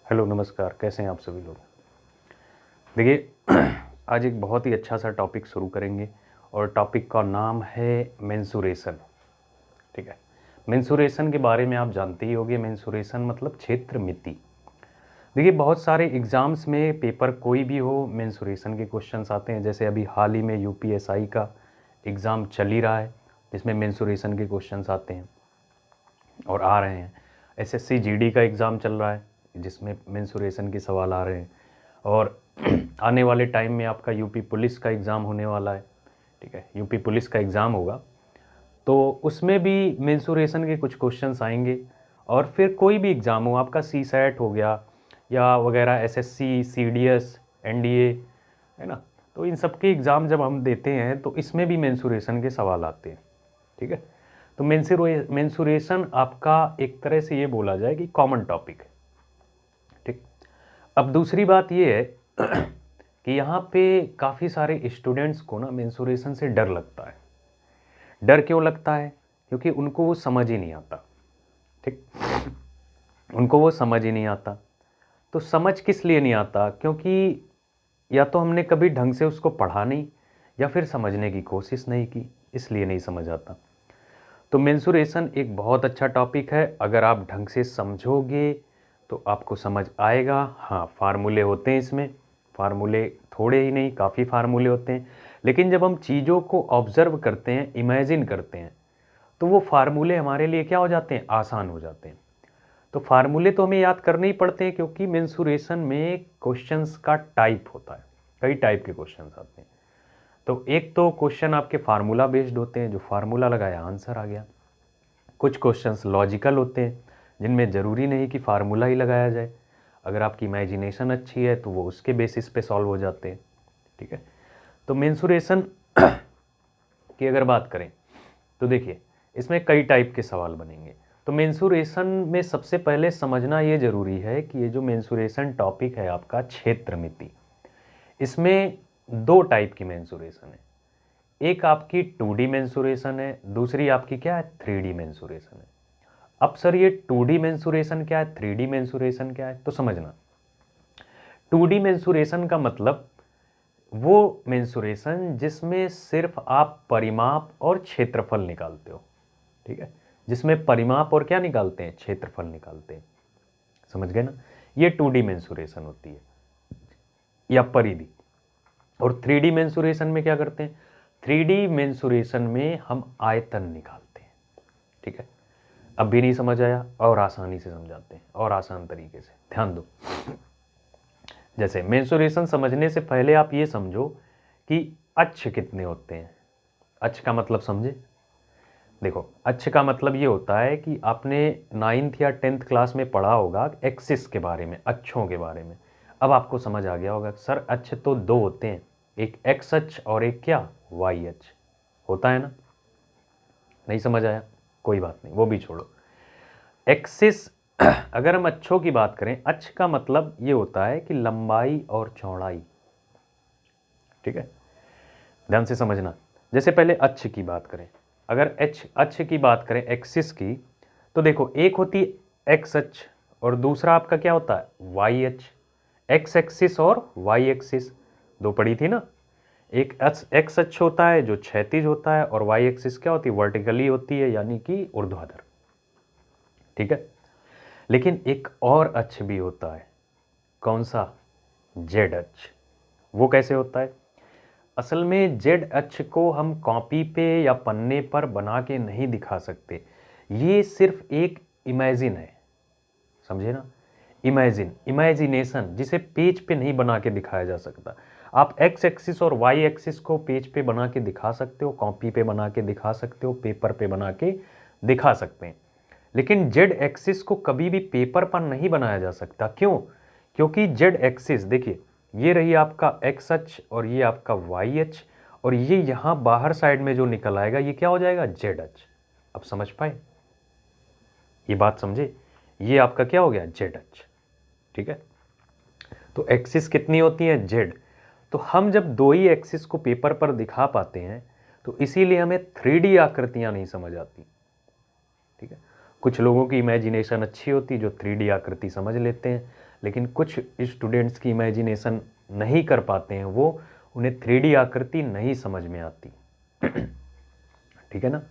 Hello नमस्कार, कैसे हैं आप सभी लोग। देखिए आज एक बहुत ही अच्छा सा टॉपिक शुरू करेंगे और टॉपिक का नाम है मेंसुरेशन। ठीक है, मेंसुरेशन के बारे में आप जानते ही होंगे। मेंसुरेशन मतलब क्षेत्र मिति। देखिए बहुत सारे एग्ज़ाम्स में पेपर कोई भी हो, मेंसुरेशन के क्वेश्चंस आते हैं। जैसे अभी हाल ही में यूपीएसआई का एग्ज़ाम चल ही रहा है जिसमें मेंसुरेशन के क्वेश्चंस आते हैं और आ रहे हैं। एसएससी जीडी का एग्ज़ाम चल रहा है जिसमें मेंसुरेशन के सवाल आ रहे हैं और आने वाले टाइम में आपका यूपी पुलिस का एग्ज़ाम होने वाला है। ठीक है, यूपी पुलिस का एग्ज़ाम होगा तो उसमें भी मेंसुरेशन के कुछ क्वेश्चंस आएंगे। और फिर कोई भी एग्ज़ाम हो, आपका सी सैट हो गया या वगैरह, एसएससी, सीडीएस, एनडीए, है ना, तो इन सब के एग्ज़ाम जब हम देते हैं तो इसमें भी मेंसुरेशन के सवाल आते हैं। ठीक है, तो मेंसुरेशन आपका एक तरह से ये बोला जाए कि कॉमन टॉपिक है। ठीक, अब दूसरी बात ये है कि यहाँ पे काफ़ी सारे स्टूडेंट्स को ना मेंसुरेशन से डर लगता है। डर क्यों लगता है? क्योंकि उनको वो समझ ही नहीं आता। ठीक, उनको वो समझ ही नहीं आता। तो समझ किस लिए नहीं आता? क्योंकि या तो हमने कभी ढंग से उसको पढ़ा नहीं या फिर समझने की कोशिश नहीं की, इसलिए नहीं समझ आता। तो मेंसुरेशन एक बहुत अच्छा टॉपिक है। अगर आप ढंग से समझोगे तो आपको समझ आएगा। हाँ, फार्मूले होते हैं इसमें, फार्मूले थोड़े ही नहीं, काफ़ी फार्मूले होते हैं। लेकिन जब हम चीज़ों को ऑब्ज़र्व करते हैं, इमेजिन करते हैं, तो वो फार्मूले हमारे लिए क्या हो जाते हैं? आसान हो जाते हैं। तो फार्मूले तो हमें याद करने ही पड़ते हैं क्योंकि मेंसुरेशन में क्वेश्चंस का टाइप होता है, कई टाइप के क्वेश्चंस आते हैं। तो एक तो क्वेश्चन आपके फार्मूला बेस्ड होते हैं, जो फार्मूला लगाया आंसर आ गया। कुछ क्वेश्चंस लॉजिकल होते हैं जिनमें ज़रूरी नहीं कि फार्मूला ही लगाया जाए। अगर आपकी इमेजिनेशन अच्छी है तो वो उसके बेसिस पे सॉल्व हो जाते हैं। ठीक है, तो मेंसुरेशन की अगर बात करें तो देखिए इसमें कई टाइप के सवाल बनेंगे। तो मेंसुरेशन में सबसे पहले समझना ये ज़रूरी है कि ये जो मेंसुरेशन टॉपिक है आपका क्षेत्र मिति, इसमें दो टाइप की मेंसुरेशन है। एक आपकी 2D मेंसुरेशन है, दूसरी आपकी क्या है? 3D मेंसुरेशन है। अब सर ये 2D मेंसुरेशन क्या है, 3D मेंसुरेशन क्या है? तो समझना, 2D मेंसुरेशन का मतलब वो मेंसुरेशन जिसमें सिर्फ आप परिमाप और क्षेत्रफल निकालते हो। ठीक है, जिसमें परिमाप और क्या निकालते हैं? क्षेत्रफल निकालते हैं। समझ गए ना? ये 2D मेंसुरेशन होती है या परिधि। और 3D मेंसुरेशन में क्या करते हैं? 3D मेंसुरेशन में हम आयतन निकालते हैं। ठीक है, अब भी नहीं समझ आया? और आसानी से समझाते हैं और आसान तरीके से, ध्यान दो। जैसे मेंसुरेशन समझने से पहले आप ये समझो कि अक्ष कितने होते हैं। अक्ष का मतलब समझे? देखो, अक्ष का मतलब ये होता है कि आपने 9th या 10th क्लास में पढ़ा होगा एक्सिस के बारे में, अक्षों के बारे में। अब आपको समझ आ गया होगा सर अक्ष तो दो होते हैं, एक एक्स अक्ष और एक क्या? वाई अक्ष होता है ना। नहीं समझ आया? कोई बात नहीं, वो भी छोड़ो। एक्सिस अगर हम अक्षों की बात करें, अक्ष का मतलब ये होता है कि लंबाई और चौड़ाई। ठीक है, ध्यान से समझना। जैसे पहले अक्ष की बात करें, अगर अक्ष की बात करें एक्सिस की, तो देखो एक होती है एक्स अक्ष और दूसरा आपका क्या होता है? वाई अक्ष। एक्स एक्सिस और वाई एक्सिस दो पड़ी थी ना। एक एक्स अक्ष होता है जो क्षैतिज होता है और वाई एक्सिस क्या होती है? वर्टिकली होती है, यानी कि ऊर्ध्वाधर। ठीक है, लेकिन एक और अक्ष भी होता है। कौन सा? जेड अक्ष। वो कैसे होता है? असल में जेड अक्ष को हम कॉपी पे या पन्ने पर बना के नहीं दिखा सकते। ये सिर्फ एक इमेजिन है, समझे ना? इमेजिनेशन, जिसे पेज पे नहीं बना के दिखाया जा सकता। आप एक्स एक्सिस और वाई एक्सिस को पेज पे बना के दिखा सकते हो, कॉपी पे बना के दिखा सकते हो, पेपर पे बना के दिखा सकते हैं। लेकिन जेड एक्सिस को कभी भी पेपर पर नहीं बनाया जा सकता। क्यों? क्योंकि जेड एक्सिस देखिए, ये रही आपका एक्स अक्ष और ये आपका वाई अक्ष, और ये यहाँ बाहर साइड में जो निकल आएगा ये क्या हो जाएगा? जेड अक्ष। अब समझ पाए? ये बात समझे? ये आपका क्या हो गया? जेड अक्ष। ठीक है, तो एक्सिस कितनी होती है? जेड। तो हम जब दो ही एक्सिस को पेपर पर दिखा पाते हैं तो इसीलिए हमें 3D आकृतियां नहीं समझ आती। ठीक है, कुछ लोगों की इमेजिनेशन अच्छी होती जो 3D आकृति समझ लेते हैं, लेकिन कुछ स्टूडेंट्स की इमेजिनेशन नहीं कर पाते हैं, वो उन्हें 3D आकृति नहीं समझ में आती। ठीक है ना,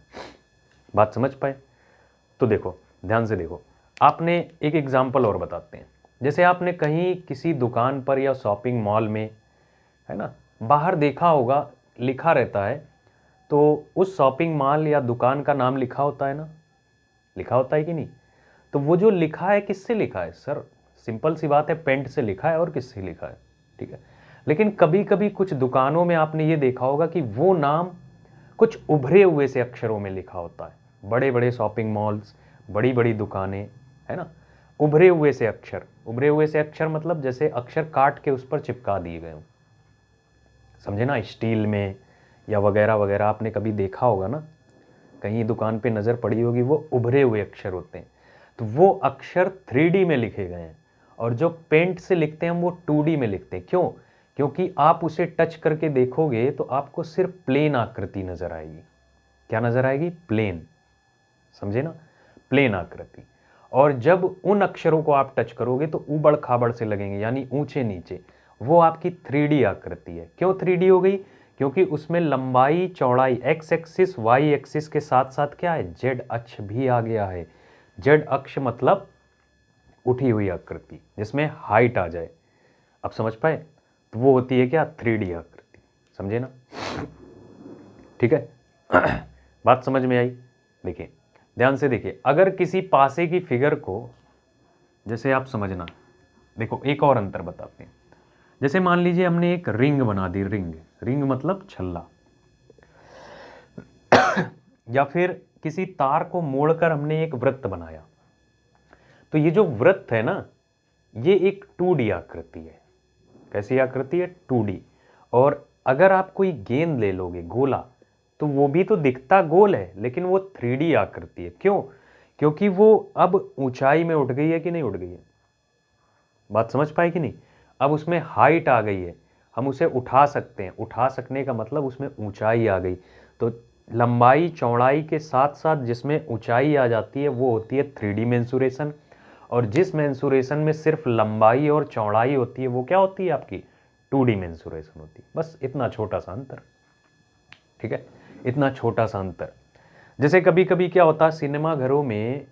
बात समझ पाए? तो देखो, ध्यान से देखो, आपने एक एग्जाम्पल और बताते हैं। जैसे आपने कहीं किसी दुकान पर या शॉपिंग मॉल में, है ना, बाहर देखा होगा लिखा रहता है, तो उस शॉपिंग मॉल या दुकान का नाम लिखा होता है ना, लिखा होता है कि नहीं? तो वो जो लिखा है किससे लिखा है सर? सिंपल सी बात है, पेंट से लिखा है और किससे लिखा है, ठीक है। लेकिन कभी कभी कुछ दुकानों में आपने ये देखा होगा कि वो नाम कुछ उभरे हुए से अक्षरों में लिखा होता है। बड़े बड़े शॉपिंग मॉल्स, बड़ी बड़ी दुकानें, है ना, उभरे हुए से अक्षर, उभरे हुए से अक्षर मतलब जैसे अक्षर काट के उस पर चिपका दिए गए हों, समझे ना, स्टील में या वगैरह वगैरह। आपने कभी देखा होगा ना, कहीं दुकान पे नज़र पड़ी होगी, वो उभरे हुए अक्षर होते हैं। तो वो अक्षर 3D में लिखे गए हैं, और जो पेंट से लिखते हैं हम वो 2D में लिखते हैं। क्यों? क्योंकि आप उसे टच करके देखोगे तो आपको सिर्फ प्लेन आकृति नजर आएगी। क्या नजर आएगी? प्लेन, समझे ना, प्लेन आकृति। और जब उन अक्षरों को आप टच करोगे तो उबड़ खाबड़ से लगेंगे, यानी ऊंचे नीचे। वो आपकी 3D आकृति है। क्यों 3D हो गई? क्योंकि उसमें लंबाई चौड़ाई एक्स एक्सिस वाई एक्सिस के साथ साथ क्या है? जेड अक्ष भी आ गया है। जेड अक्ष मतलब उठी हुई आकृति जिसमें हाइट आ जाए। अब समझ पाए? तो वो होती है क्या? 3D आकृति, समझे ना? ठीक है। बात समझ में आई? देखिए, ध्यान से देखिए, अगर किसी पासे की फिगर को, जैसे आप समझना, देखो एक और अंतर बताते हैं। जैसे मान लीजिए हमने एक रिंग बना दी, रिंग, रिंग मतलब छल्ला, या फिर किसी तार को मोड़कर हमने एक वृत्त बनाया। तो ये जो वृत्त है ना, ये एक 2D आकृति है। कैसी आकृति है? 2D। और अगर आप कोई गेंद ले लोगे, गोला, तो वो भी तो दिखता गोल है, लेकिन वो 3D आकृति है। क्यों? क्योंकि वो अब ऊंचाई में उठ गई है कि नहीं उठ गई है? बात समझ पाए कि नहीं? अब उसमें हाइट आ गई है, हम उसे उठा सकते हैं। उठा सकने का मतलब उसमें ऊंचाई आ गई। तो लंबाई चौड़ाई के साथ साथ जिसमें ऊंचाई आ जाती है वो होती है 3D मेंसुरेशन। और जिस मेंसुरेशन में सिर्फ लंबाई और चौड़ाई होती है वो क्या होती है? आपकी 2D मेंसुरेशन होती है। बस इतना छोटा सा अंतर, ठीक है, इतना छोटा सा अंतर। जैसे कभी कभी क्या होता है सिनेमा घरों में,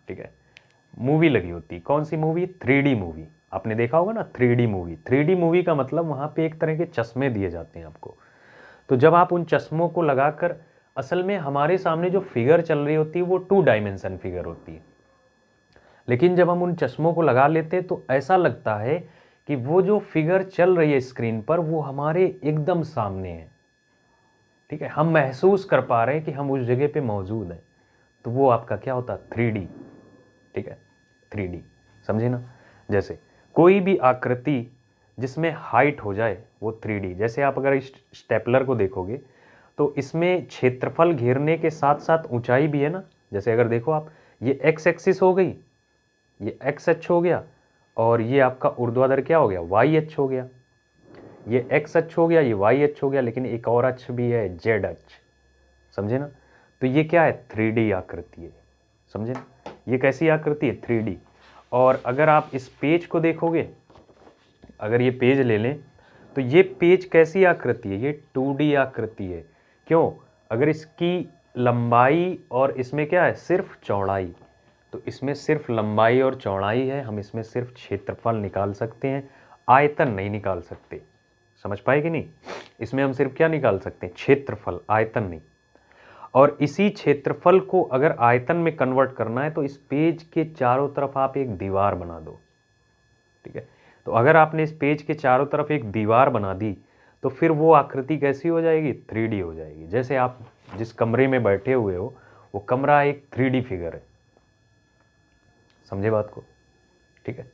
ठीक है, मूवी लगी होती। कौन सी मूवी? 3D movie. आपने देखा होगा ना 3D मूवी। 3D मूवी का मतलब वहाँ पे एक तरह के चश्मे दिए जाते हैं आपको। तो जब आप उन चश्मों को लगाकर, असल में हमारे सामने जो फिगर चल रही होती है वो 2 डायमेंशन फिगर होती है, लेकिन जब हम उन चश्मों को लगा लेते हैं तो ऐसा लगता है कि वो जो फिगर चल रही है स्क्रीन पर वो हमारे एकदम सामने है, ठीक है, हम महसूस कर पा रहे हैं कि हम उस जगह पे मौजूद हैं। तो वो आपका क्या होता है? 3D, ठीक है, 3D, समझे ना? जैसे कोई भी आकृति जिसमें हाइट हो जाए वो 3D। जैसे आप अगर इस स्टेपलर को देखोगे तो इसमें क्षेत्रफल घेरने के साथ साथ ऊंचाई भी है ना। जैसे अगर देखो आप, ये एक्स एक्सिस हो गई, ये एक्स अक्ष हो गया, और ये आपका ऊर्ध्वाधर क्या हो गया? वाई अक्ष हो गया। ये एक्स अक्ष हो गया, ये वाई अक्ष हो गया, लेकिन एक और अक्ष भी है, जेड अक्ष, समझे ना? तो ये क्या है? 3D आकृति है, समझे ना? ये कैसी आकृति है? 3D। और अगर आप इस पेज को देखोगे, अगर ये पेज ले लें तो ये पेज कैसी आकृति है? ये 2D आकृति है। क्यों? अगर इसकी लंबाई और इसमें क्या है? सिर्फ चौड़ाई, तो इसमें सिर्फ लंबाई और चौड़ाई है, हम इसमें सिर्फ क्षेत्रफल निकाल सकते हैं, आयतन नहीं निकाल सकते। समझ पाए कि नहीं? इसमें हम सिर्फ क्या निकाल सकते हैं? क्षेत्रफल, आयतन नहीं। और इसी क्षेत्रफल को अगर आयतन में कन्वर्ट करना है तो इस पेज के चारों तरफ आप एक दीवार बना दो, ठीक है। तो अगर आपने इस पेज के चारों तरफ एक दीवार बना दी तो फिर वो आकृति कैसी हो जाएगी? 3D हो जाएगी। जैसे आप जिस कमरे में बैठे हुए हो वो कमरा एक 3D फिगर है, समझे बात को? ठीक है।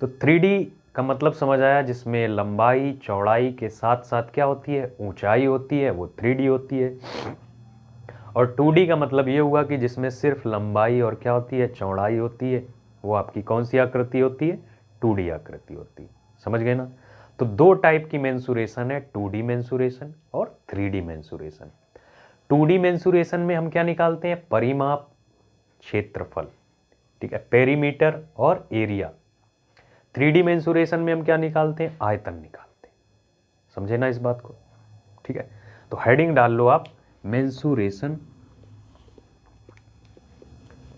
तो 3D का मतलब समझ आया, जिसमें लंबाई चौड़ाई के साथ साथ क्या होती है? ऊंचाई होती है, वो 3D होती है। और 2D का मतलब ये हुआ कि जिसमें सिर्फ लंबाई और क्या होती है? चौड़ाई होती है, वो आपकी कौन सी आकृति होती है? 2D आकृति होती है। समझ गए ना? तो दो टाइप की मेंसुरेशन है, 2D मेंसुरेशन और 3D मेंसुरेशन। 2D मेंसुरेशन में हम क्या निकालते हैं? परिमाप, क्षेत्रफल, ठीक है, पेरीमीटर और एरिया। 3D मेंसुरेशन में हम क्या निकालते हैं, आयतन निकालते हैं, समझे ना इस बात को, ठीक है। तो हेडिंग डाल लो आप मेंसुरेशन,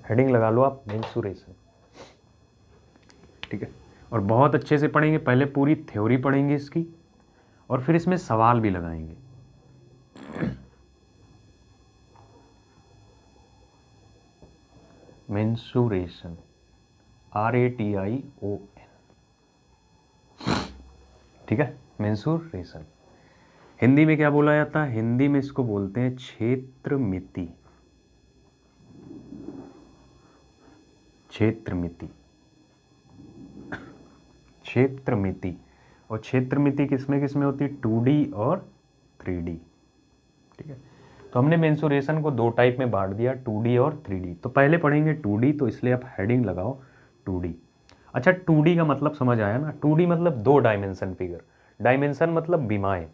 हेडिंग लगा लो आप मेंसुरेशन, ठीक है। और बहुत अच्छे से पढ़ेंगे, पहले पूरी थ्योरी पढ़ेंगे इसकी और फिर इसमें सवाल भी लगाएंगे। मेंसुरेशन, RATION, ठीक है, मेंसुरेशन। हिंदी में क्या बोला जाता है, हिंदी में इसको बोलते हैं क्षेत्रमिति, क्षेत्रमिति, क्षेत्रमिति। और क्षेत्रमिति किसमें किसमें होती है, 2D और 3D, ठीक है। तो हमने मेंसुरेशन को दो टाइप में बांट दिया, 2D और 3D। तो पहले पढ़ेंगे 2D, तो इसलिए आप हेडिंग लगाओ 2D। अच्छा, 2D का मतलब समझ आया ना, 2D मतलब 2 डायमेंशन फिगर, डायमेंशन मतलब बीमाएं,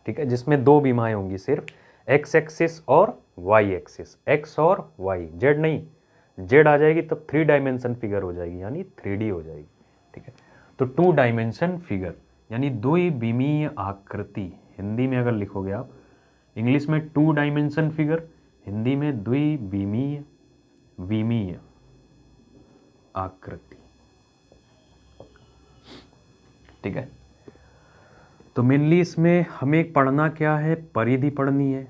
ठीक है, जिसमें 2 बीमाएं होंगी सिर्फ, एक्स एक्सिस और वाई एक्सिस, एक्स और वाई, जेड नहीं, जेड आ जाएगी तब 3 डायमेंशन फिगर हो जाएगी, यानी 3D हो जाएगी, ठीक है। तो 2 डायमेंशन फिगर यानी द्विविमीय आकृति, हिंदी में अगर लिखोगे आप, इंग्लिश में 2 डायमेंशन फिगर, हिंदी में द्विविमीय, विमीय आकृति, ठीक है। तो मेनली इसमें हमें पढ़ना क्या है, परिधि पढ़नी है,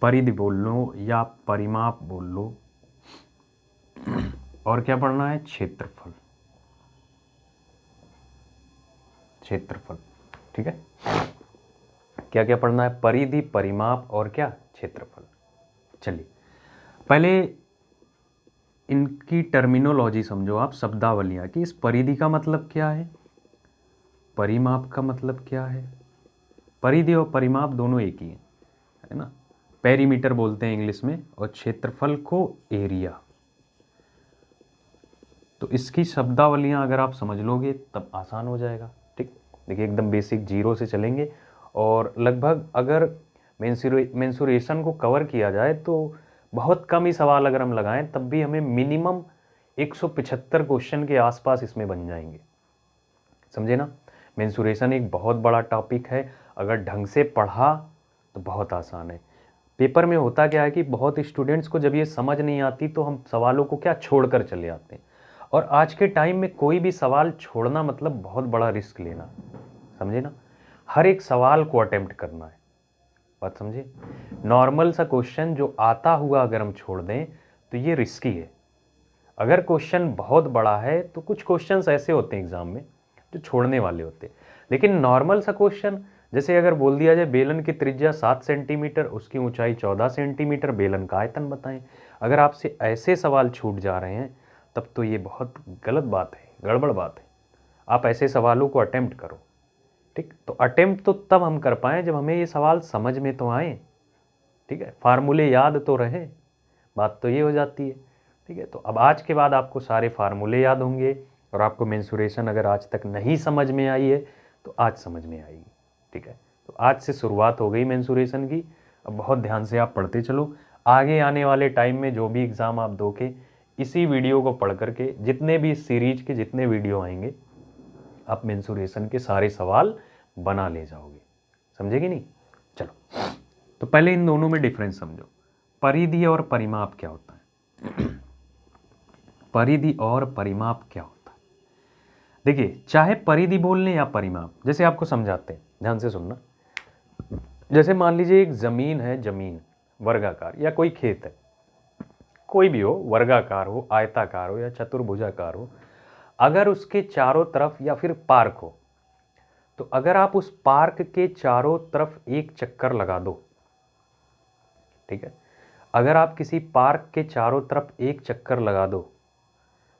परिधि बोल लो या परिमाप बोल लो, और क्या पढ़ना है, क्षेत्रफल, क्षेत्रफल, ठीक है। क्या क्या पढ़ना है, परिधि, परिमाप और क्या, क्षेत्रफल। चलिए पहले इनकी टर्मिनोलॉजी समझो आप, शब्दावलियां, कि इस परिधि का मतलब क्या है, परिमाप का मतलब क्या है। परिधि और परिमाप दोनों एक ही है ना, पेरीमीटर बोलते हैं इंग्लिश में, और क्षेत्रफल को एरिया। तो इसकी शब्दावलियां अगर आप समझ लोगे तब आसान हो जाएगा, ठीक। देखिए एकदम बेसिक जीरो से चलेंगे, और लगभग अगर मेंसुरेशन को कवर किया जाए तो बहुत कम ही सवाल अगर हम लगाएं तब भी हमें मिनिमम 175 क्वेश्चन के आसपास इसमें बन जाएंगे, समझे ना। मेंसुरेशन एक बहुत बड़ा टॉपिक है, अगर ढंग से पढ़ा तो बहुत आसान है। पेपर में होता क्या है कि बहुत स्टूडेंट्स को जब ये समझ नहीं आती तो हम सवालों को क्या छोड़कर चले आते हैं, और आज के टाइम में कोई भी सवाल छोड़ना मतलब बहुत बड़ा रिस्क लेना, समझे ना। हर एक सवाल को अटेम्प्ट करना है, बात समझे। नॉर्मल सा क्वेश्चन जो आता हुआ अगर हम छोड़ दें तो ये रिस्की है। अगर क्वेश्चन बहुत बड़ा है तो कुछ क्वेश्चंस ऐसे होते हैं एग्जाम में जो छोड़ने वाले होते हैं, लेकिन नॉर्मल सा क्वेश्चन, जैसे अगर बोल दिया जाए बेलन की त्रिज्या 7 सेंटीमीटर, उसकी ऊंचाई 14 सेंटीमीटर, बेलन का आयतन बताएं, अगर आपसे ऐसे सवाल छूट जा रहे हैं तब तो ये बहुत गलत बात है, गड़बड़ बात है। आप ऐसे सवालों को अटेम्प्ट करो, ठीक। तो अटेम्प्ट तो तब हम कर पाएँ जब हमें ये सवाल समझ में तो आए, ठीक है, फार्मूले याद तो रहे, बात तो ये हो जाती है, ठीक है। तो अब आज के बाद आपको सारे फार्मूले याद होंगे, और आपको मेंसुरेशन अगर आज तक नहीं समझ में आई है तो आज समझ में आएगी, ठीक है। तो आज से शुरुआत हो गई मेंसुरेशन की, अब बहुत ध्यान से आप पढ़ते चलो। आगे आने वाले टाइम में जो भी एग्ज़ाम आप दोगे, इसी वीडियो को पढ़ करके, जितने भी इस सीरीज के जितने वीडियो आएंगे, आप मेंसुरेशन के सारे सवाल बना ले जाओगे, समझे कि नहीं। चलो तो पहले इन दोनों में डिफरेंस समझो, परिधि और परिमाप क्या होता है। परिधि और परिमाप क्या होता है, देखिए चाहे परिधि बोल लें या परिमाप, जैसे आपको समझाते हैं, ध्यान से सुनना। जैसे मान लीजिए एक जमीन है, जमीन वर्गाकार, या कोई खेत है, कोई भी हो, वर्गाकार हो, आयताकार हो या चतुर्भुजाकार हो, अगर उसके चारों तरफ, या फिर पार्क हो, तो अगर आप उस पार्क के चारों तरफ एक चक्कर लगा दो, ठीक है, अगर आप किसी पार्क के चारों तरफ एक चक्कर लगा दो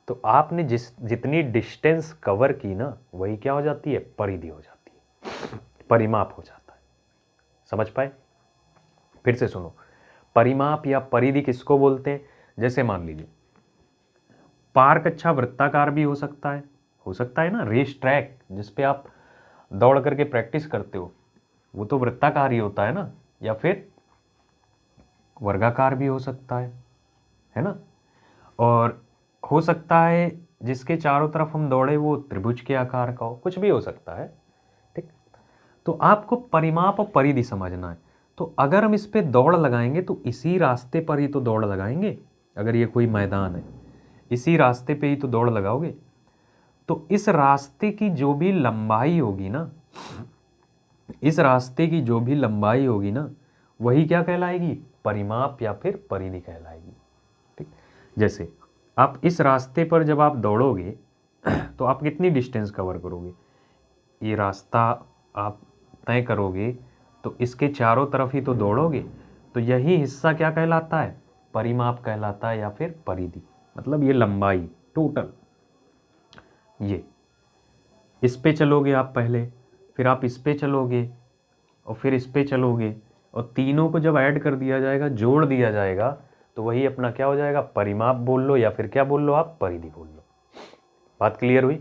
तो आपने जितनी डिस्टेंस कवर की ना, वही क्या हो जाती है, परिधि हो जाती है, परिमाप हो जाता है, समझ पाए। फिर से सुनो, परिमाप या परिधि किसको बोलते हैं, जैसे मान लीजिए पार्क अच्छा वृत्ताकार भी हो सकता है ना, रेस ट्रैक जिस पे आप दौड़ करके प्रैक्टिस करते हो, वो तो वृत्ताकार ही होता है ना, या फिर वर्गाकार भी हो सकता है ना, और हो सकता है जिसके चारों तरफ हम दौड़े वो त्रिभुज के आकार का हो, कुछ भी हो सकता है। ठीक, तो आपको परिमाप और परिधि समझना है। तो अगर हम इस पे दौड़ लगाएंगे तो इसी रास्ते पर ही तो दौड़ लगाएंगे। अगर ये कोई मैदान है, इसी रास्ते पे ही तो दौड़ लगाओगे। तो इस रास्ते की जो भी लंबाई होगी ना, इस रास्ते की जो भी लंबाई होगी ना, वही क्या कहलाएगी? परिमाप या फिर परिधि कहलाएगी। ठीक, जैसे आप इस रास्ते पर जब आप दौड़ोगे तो आप कितनी डिस्टेंस कवर करोगे? ये रास्ता आप तय करोगे तो इसके चारों तरफ ही तो दौड़ोगे, तो यही हिस्सा क्या कहलाता है? परिमाप कहलाता है या फिर परिधि। मतलब ये लंबाई टोटल, ये इस पे चलोगे आप पहले, फिर आप इस पे चलोगे और फिर इस पे चलोगे, और तीनों को जब ऐड कर दिया जाएगा, जोड़ दिया जाएगा, तो वही अपना क्या हो जाएगा? परिमाप बोल लो या फिर क्या बोल लो आप? परिधि बोल लो। बात क्लियर हुई?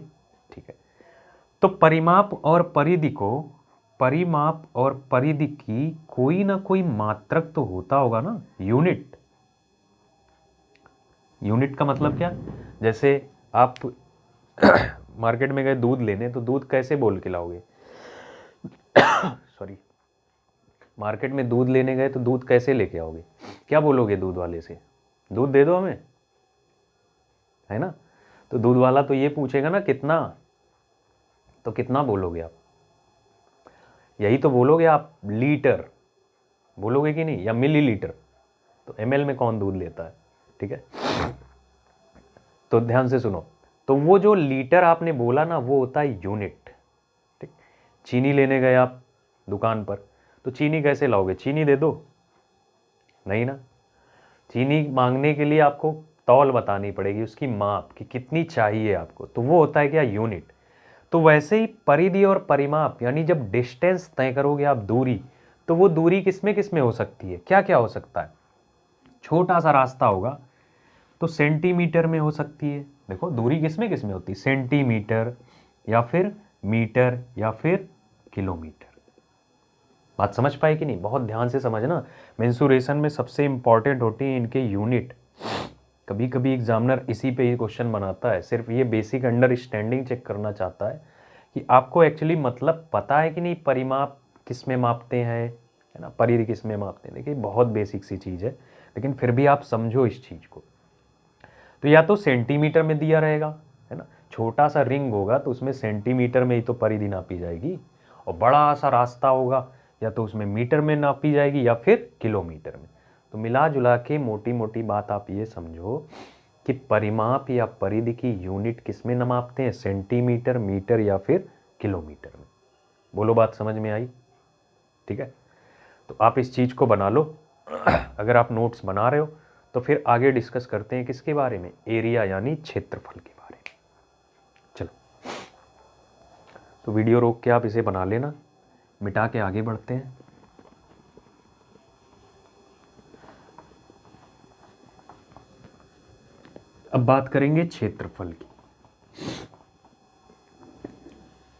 ठीक है। तो परिमाप और परिधि की कोई ना कोई मात्रक तो होता होगा ना, यूनिट। यूनिट का मतलब क्या? जैसे आप मार्केट में गए दूध लेने, तो दूध कैसे बोल के लाओगे? सॉरी, मार्केट में दूध लेने गए तो दूध कैसे लेके आओगे? क्या बोलोगे दूध वाले से? दूध दे दो हमें, है ना? तो दूध वाला तो ये पूछेगा ना कितना, तो कितना बोलोगे आप? यही तो बोलोगे आप, लीटर बोलोगे कि नहीं, या मिलीलीटर? तो ml में कौन दूध लेता है? ठीक है, तो ध्यान से सुनो। तो वो जो लीटर आपने बोला ना, वो होता है यूनिट। ठीक, चीनी लेने गए आप दुकान पर, तो चीनी कैसे लाओगे? चीनी दे दो? नहीं ना, चीनी मांगने के लिए आपको तौल बतानी पड़ेगी, उसकी माप कि कितनी चाहिए आपको, तो वो होता है क्या? यूनिट। तो वैसे ही परिधि और परिमाप, यानी जब डिस्टेंस तय करोगे आप, दूरी, तो वो दूरी किसमें हो सकती है? क्या क्या हो सकता है? छोटा सा रास्ता होगा तो सेंटीमीटर में हो सकती है। देखो दूरी किसमें होती है? सेंटीमीटर या फिर मीटर या फिर किलोमीटर। बात समझ पाए कि नहीं? बहुत ध्यान से समझना। मेंसुरेशन में सबसे इंपॉर्टेंट होती है इनके यूनिट। कभी कभी एग्जामिनर इसी पे ही क्वेश्चन बनाता है, सिर्फ ये बेसिक अंडरस्टैंडिंग चेक करना चाहता है कि आपको एक्चुअली मतलब पता है कि नहीं, परिमाप किस में मापते हैं, है ना, परिधि किस में मापते हैं। देखिए बहुत बेसिक सी चीज़ है, लेकिन फिर भी आप समझो इस चीज़ को। तो या तो सेंटीमीटर में दिया रहेगा, है ना, छोटा सा रिंग होगा तो उसमें सेंटीमीटर में ही तो परिधि नापी जाएगी, और बड़ा सा रास्ता होगा या तो उसमें मीटर में नापी जाएगी या फिर किलोमीटर में। तो मिला जुला के मोटी मोटी बात आप ये समझो कि परिमाप या परिधि की यूनिट किस में नापते हैं? सेंटीमीटर, मीटर या फिर किलोमीटर में। बोलो बात समझ में आई? ठीक है, तो आप इस चीज़ को बना लो। अगर आप नोट्स बना रहे हो तो फिर आगे डिस्कस करते हैं किसके बारे में? एरिया यानी क्षेत्रफल के बारे में। चलो, तो वीडियो रोक के आप इसे बना लेना, मिटा के आगे बढ़ते हैं। अब बात करेंगे क्षेत्रफल की।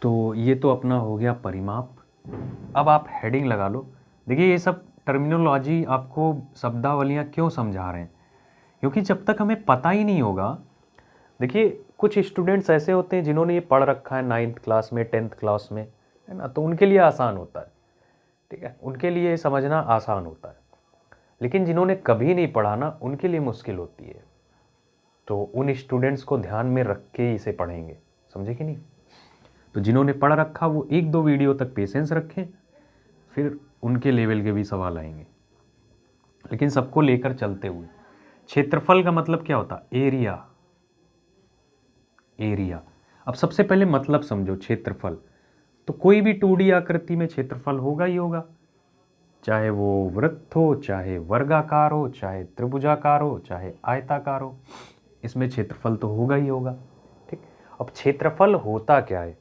तो ये तो अपना हो गया परिमाप। अब आप हेडिंग लगा लो। देखिए ये सब टर्मिनोलॉजी आपको शब्दावलियाँ क्यों समझा रहे हैं? क्योंकि जब तक हमें पता ही नहीं होगा, देखिए कुछ स्टूडेंट्स ऐसे होते हैं जिन्होंने ये पढ़ रखा है 9th क्लास में, 10th क्लास में, है ना, तो उनके लिए आसान होता है। ठीक है, उनके लिए समझना आसान होता है। लेकिन जिन्होंने कभी नहीं पढ़ा ना, उनके लिए मुश्किल होती है। तो उन स्टूडेंट्स को ध्यान में रख के इसे पढ़ेंगे, समझे कि नहीं? तो जिन्होंने पढ़ रखा वो 1-2 वीडियो तक पेशेंस रखें, फिर उनके लेवल के भी सवाल आएंगे, लेकिन सबको लेकर चलते हुए। क्षेत्रफल का मतलब क्या होता है? एरिया। एरिया। अब सबसे पहले मतलब समझो क्षेत्रफल। तो कोई भी 2D आकृति में क्षेत्रफल होगा ही होगा, चाहे वो वृत्त हो, चाहे वर्गाकार हो, चाहे त्रिभुजाकार हो, चाहे आयताकार हो, इसमें क्षेत्रफल तो होगा ही होगा। ठीक, अब क्षेत्रफल होता क्या है?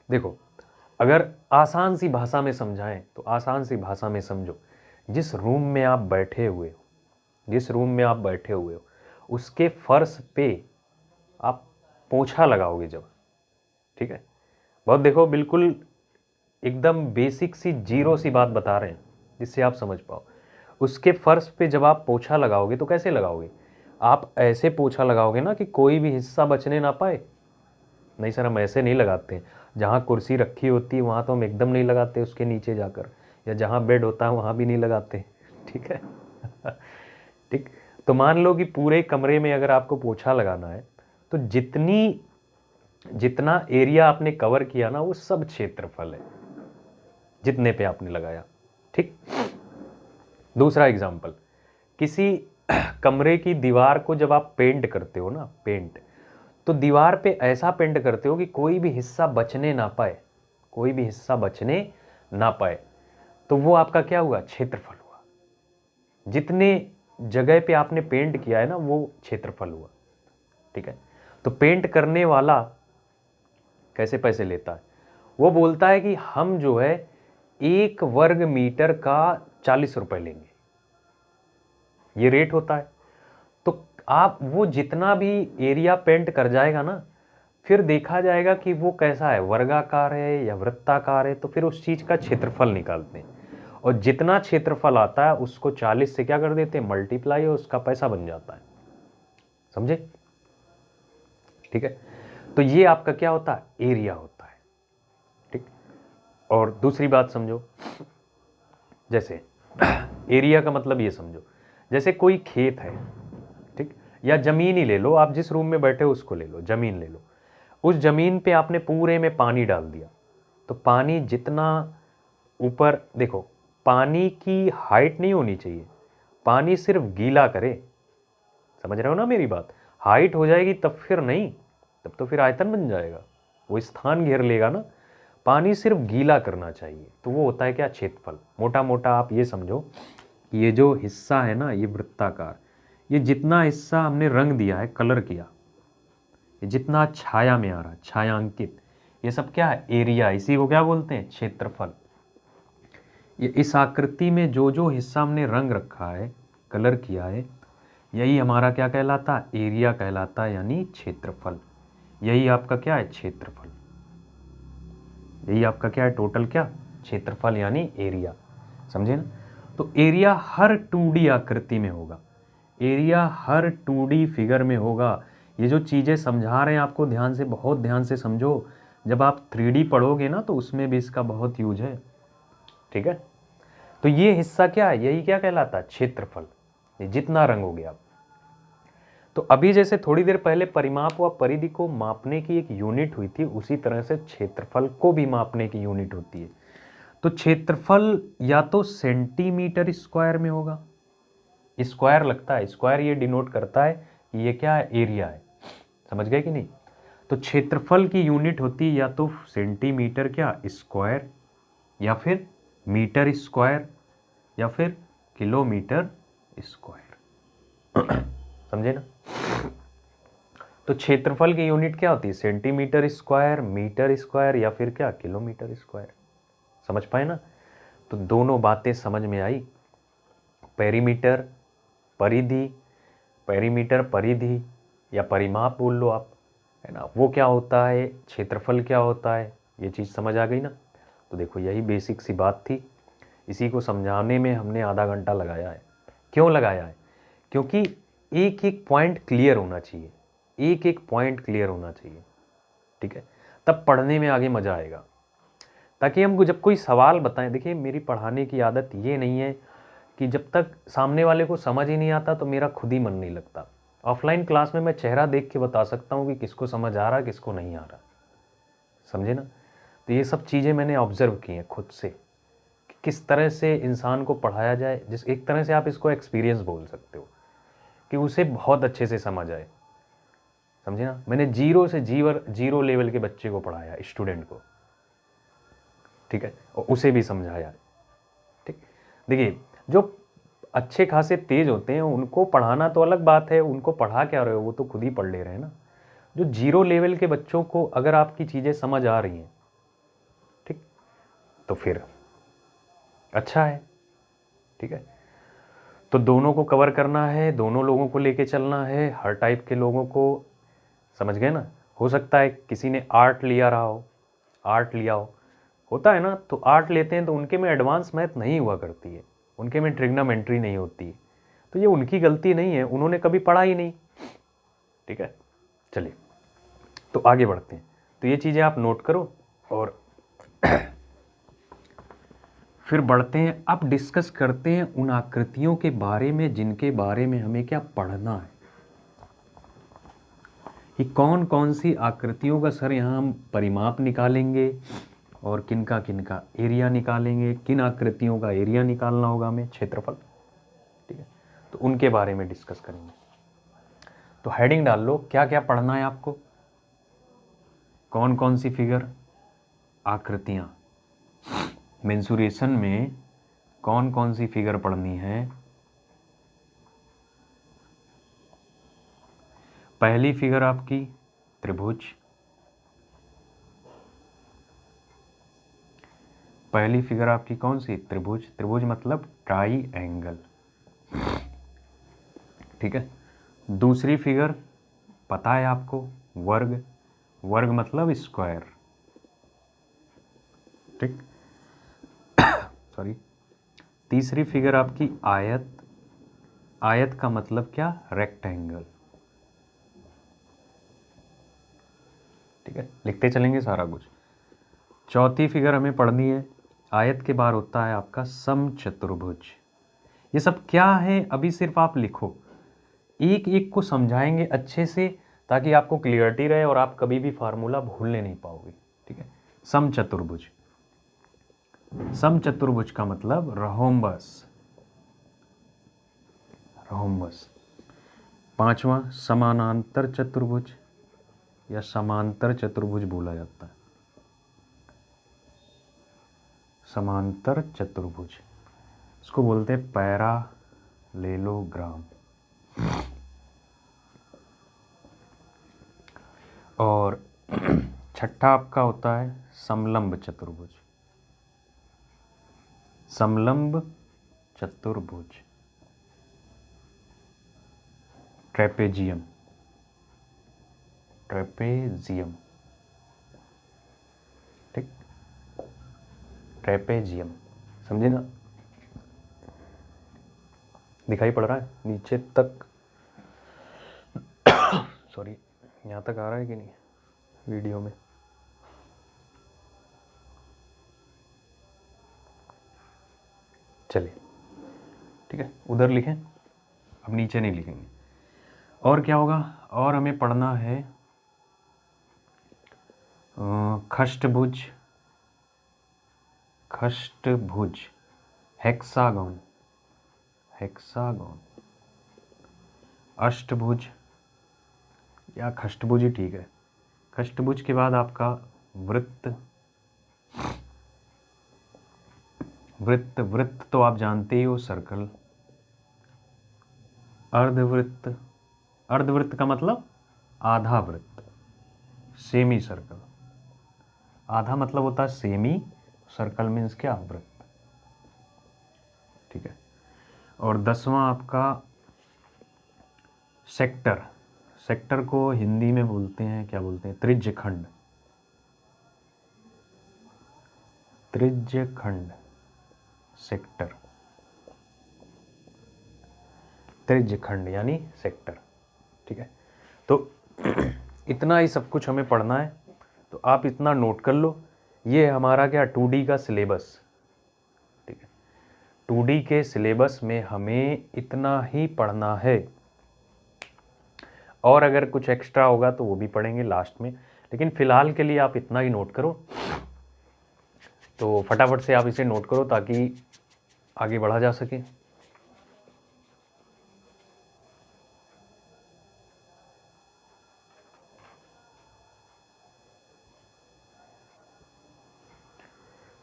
देखो, अगर आसान सी भाषा में समझाएं तो आसान सी भाषा में समझो, जिस रूम में आप बैठे हुए हो, जिस रूम में आप बैठे हुए हो, उसके फर्श पे आप पोछा लगाओगे जब, ठीक है, बहुत देखो बिल्कुल एकदम बेसिक सी जीरो सी बात बता रहे हैं जिससे आप समझ पाओ। उसके फर्श पे जब आप पोछा लगाओगे तो कैसे लगाओगे? आप ऐसे पोछा लगाओगे ना कि कोई भी हिस्सा बचने ना पाए। नहीं सर, हम ऐसे नहीं लगाते हैं। जहाँ कुर्सी रखी होती है वहाँ तो हम एकदम नहीं लगाते उसके नीचे जाकर, या जहाँ बेड होता है वहाँ भी नहीं लगाते। ठीक है। ठीक। तो मान लो कि पूरे कमरे में अगर आपको पोछा लगाना है तो जितना एरिया आपने कवर किया ना वो सब क्षेत्रफल है जितने पे आपने लगाया। ठीक। दूसरा एग्जाम्पल, किसी कमरे की दीवार को जब आप पेंट करते हो ना, पेंट, तो दीवार पे ऐसा पेंट करते हो कि कोई भी हिस्सा बचने ना पाए, कोई भी हिस्सा बचने ना पाए। तो वो आपका क्या हुआ? क्षेत्रफल हुआ। जितने जगह पे आपने पेंट किया है ना वो क्षेत्रफल हुआ। ठीक है। तो पेंट करने वाला कैसे पैसे लेता है? वो बोलता है कि हम जो है 1 वर्ग मीटर का 40 रुपए लेंगे, ये रेट होता है। तो आप वो जितना भी एरिया पेंट कर जाएगा ना, फिर देखा जाएगा कि वो कैसा है, वर्गाकार है या वृत्ताकार है, तो फिर उस चीज का क्षेत्रफल निकालते हैं और जितना क्षेत्रफल आता है उसको 40 से क्या कर देते हैं, मल्टीप्लाई, और उसका पैसा बन जाता है। समझे? ठीक है। तो ये आपका क्या होता है? एरिया होता है। ठीक। और दूसरी बात समझो, जैसे एरिया का मतलब ये समझो, जैसे कोई खेत है, ठीक, या जमीन ही ले लो, आप जिस रूम में बैठे हो उसको ले लो, जमीन ले लो। उस जमीन पे आपने पूरे में पानी डाल दिया, तो पानी जितना ऊपर, देखो पानी की हाइट नहीं होनी चाहिए, पानी सिर्फ गीला करे। समझ रहे हो ना मेरी बात? हाइट हो जाएगी तब फिर नहीं, तब तो फिर आयतन बन जाएगा, वो स्थान घेर लेगा ना। पानी सिर्फ गीला करना चाहिए, तो वो होता है क्या? क्षेत्रफल। मोटा मोटा आप ये समझो, ये जो हिस्सा है ना, ये वृत्ताकार, ये जितना हिस्सा हमने रंग दिया है, कलर किया, ये जितना छाया में आ रहा है, छायांकित, ये सब क्या है? एरिया। इसी को क्या बोलते हैं? क्षेत्रफल। ये इस आकृति में जो जो हिस्सा हमने रंग रखा है, कलर किया है, यही हमारा क्या कहलाता है? एरिया कहलाता है, यानी क्षेत्रफल। यही आपका क्या है? क्षेत्रफल। यही आपका क्या है? टोटल क्या? क्षेत्रफल यानी एरिया। समझे ना? तो एरिया हर 2D आकृति में होगा, एरिया हर 2D फिगर में होगा। ये जो चीज़ें समझा रहे हैं आपको, ध्यान से, बहुत ध्यान से समझो। जब आप 3D पढ़ोगे ना तो उसमें भी इसका बहुत यूज है। ठीक है। तो ये हिस्सा क्या है? यही क्या कहलाता है? क्षेत्रफल। ये जितना रंग हो गया। तो अभी जैसे थोड़ी देर पहले परिमाप व परिधि को मापने की एक यूनिट हुई थी, उसी तरह से क्षेत्रफल को भी मापने की यूनिट होती है। तो क्षेत्रफल या तो सेंटीमीटर स्क्वायर में होगा, स्क्वायर लगता है, स्क्वायर ये डिनोट करता है कि ये क्या है? एरिया है। समझ गए कि नहीं? तो क्षेत्रफल की यूनिट होती है या तो सेंटीमीटर क्या स्क्वायर, या फिर मीटर स्क्वायर, या फिर किलोमीटर स्क्वायर। समझे ना? तो क्षेत्रफल की यूनिट क्या होती है? सेंटीमीटर स्क्वायर, मीटर स्क्वायर, या फिर क्या? Kilometre square. समझ पाए ना? तो दोनों बातें समझ में आई। पेरीमीटर, परिधि, पेरीमीटर, परिधि या परिमाप बोल लो आप, है ना, वो क्या होता है, क्षेत्रफल क्या होता है, ये चीज़ समझ आ गई ना? तो देखो यही बेसिक सी बात थी, इसी को समझाने में हमने आधा घंटा लगाया है। क्यों लगाया है? क्योंकि एक एक पॉइंट क्लियर होना चाहिए, एक एक पॉइंट क्लियर होना चाहिए। ठीक है, तब पढ़ने में आगे मज़ा आएगा। ताकि हम जब कोई सवाल बताएं, देखिए मेरी पढ़ाने की आदत ये नहीं है कि जब तक सामने वाले को समझ ही नहीं आता तो मेरा खुद ही मन नहीं लगता। ऑफलाइन क्लास में मैं चेहरा देख के बता सकता हूँ कि किसको समझ आ रहा, किसको नहीं आ रहा। समझे ना? तो ये सब चीज़ें मैंने ऑब्जर्व की हैं खुद से कि किस तरह से इंसान को पढ़ाया जाए, जिस एक तरह से आप इसको एक्सपीरियंस बोल सकते हो कि उसे बहुत अच्छे से समझ आए। समझे ना? मैंने जीरो से जीरो लेवल के बच्चे को पढ़ाया, स्टूडेंट को। ठीक है, और उसे भी समझाया। ठीक, देखिए जो अच्छे खासे तेज होते हैं उनको पढ़ाना तो अलग बात है, उनको पढ़ा क्या रहे हो, वो तो खुद ही पढ़ ले रहे हैं ना। जो जीरो लेवल के बच्चों को अगर आपकी चीज़ें समझ आ रही हैं, ठीक, तो फिर अच्छा है। ठीक है, तो दोनों को कवर करना है, दोनों लोगों को लेके चलना है, हर टाइप के लोगों को। समझ गए ना? हो सकता है किसी ने आर्ट लिया रहा हो, आर्ट लिया हो, होता है ना, तो आर्ट लेते हैं तो उनके में एडवांस मैथ नहीं हुआ करती है, उनके में ट्रिग्नोमेट्री नहीं होती, तो ये उनकी गलती नहीं है, उन्होंने कभी पढ़ा ही नहीं। ठीक है, चलिए तो आगे बढ़ते हैं। तो ये चीज़ें आप नोट करो और फिर बढ़ते हैं, अब डिस्कस करते हैं उन आकृतियों के बारे में जिनके बारे में हमें क्या पढ़ना है, कि कौन कौन सी आकृतियों का सर यहाँ हम परिमाप निकालेंगे और किनका किनका एरिया निकालेंगे, किन आकृतियों का एरिया निकालना होगा हमें, क्षेत्रफल। ठीक है, तो उनके बारे में डिस्कस करेंगे। तो हेडिंग डाल लो, क्या क्या पढ़ना है आपको, कौन कौन सी फिगर, आकृतियां, मेंसुरेशन में कौन कौन सी फिगर पढ़नी है। पहली फिगर आपकी त्रिभुज, पहली फिगर आपकी कौन सी, त्रिभुज। त्रिभुज मतलब ट्राइएंगल। ठीक है, दूसरी फिगर पता है आपको, वर्ग, वर्ग मतलब स्क्वायर। ठीक, सॉरी। तीसरी फिगर आपकी आयत, आयत का मतलब क्या, रेक्टेंगल। ठीक है, लिखते चलेंगे सारा कुछ। चौथी फिगर हमें पढ़नी है, आयत के बाहर होता है आपका समचतुर्भुज। ये सब क्या है अभी सिर्फ आप लिखो, एक एक को समझाएंगे अच्छे से ताकि आपको क्लियरिटी रहे और आप कभी भी फार्मूला भूलने नहीं पाओगे। ठीक है, समचतुर्भुज, समचतुर्भुज का मतलब रहोम्बस, रहोम्बस। पांचवा समानांतर चतुर्भुज या समांतर चतुर्भुज बोला जाता है, समांतर चतुर्भुज, इसको बोलते हैं पैरालेलोग्राम। और छठा आपका होता है समलंब चतुर्भुज, समलंब चतुर्भुज, ट्रेपेजियम, ट्रेपेजियम। ठीक, ट्रेपेजियम, समझे ना, दिखाई पड़ रहा है नीचे तक, सॉरी, यहाँ तक आ रहा है कि नहीं वीडियो में। चलिए ठीक है, उधर लिखें, अब नीचे नहीं लिखेंगे। और क्या होगा, और हमें पढ़ना है खष्टभुज, खष्टभुज, हेक्सागोन, हेक्सागोन, अष्टभुज या खष्टभुज ही ठीक है। खष्टभुज के बाद आपका वृत्त, वृत्त, वृत्त तो आप जानते ही हो, सर्कल। अर्धवृत्त, अर्धवृत्त का मतलब आधा वृत्त, सेमी सर्कल। आधा मतलब होता है सेमी, सर्कल मीन्स क्या, वृत्त। ठीक है, और 10वां आपका सेक्टर, सेक्टर को हिंदी में बोलते हैं, क्या बोलते हैं, त्रिज्यखंड, त्रिज्यखंड, सेक्टर, त्रिज्यखंड यानी सेक्टर। ठीक है, तो इतना ही सब कुछ हमें पढ़ना है, तो आप इतना नोट कर लो। ये हमारा क्या 2D का सिलेबस। ठीक है, 2D के सिलेबस में हमें इतना ही पढ़ना है, और अगर कुछ एक्स्ट्रा होगा तो वो भी पढ़ेंगे लास्ट में, लेकिन फ़िलहाल के लिए आप इतना ही नोट करो। तो फटाफट से आप इसे नोट करो ताकि आगे बढ़ा जा सके।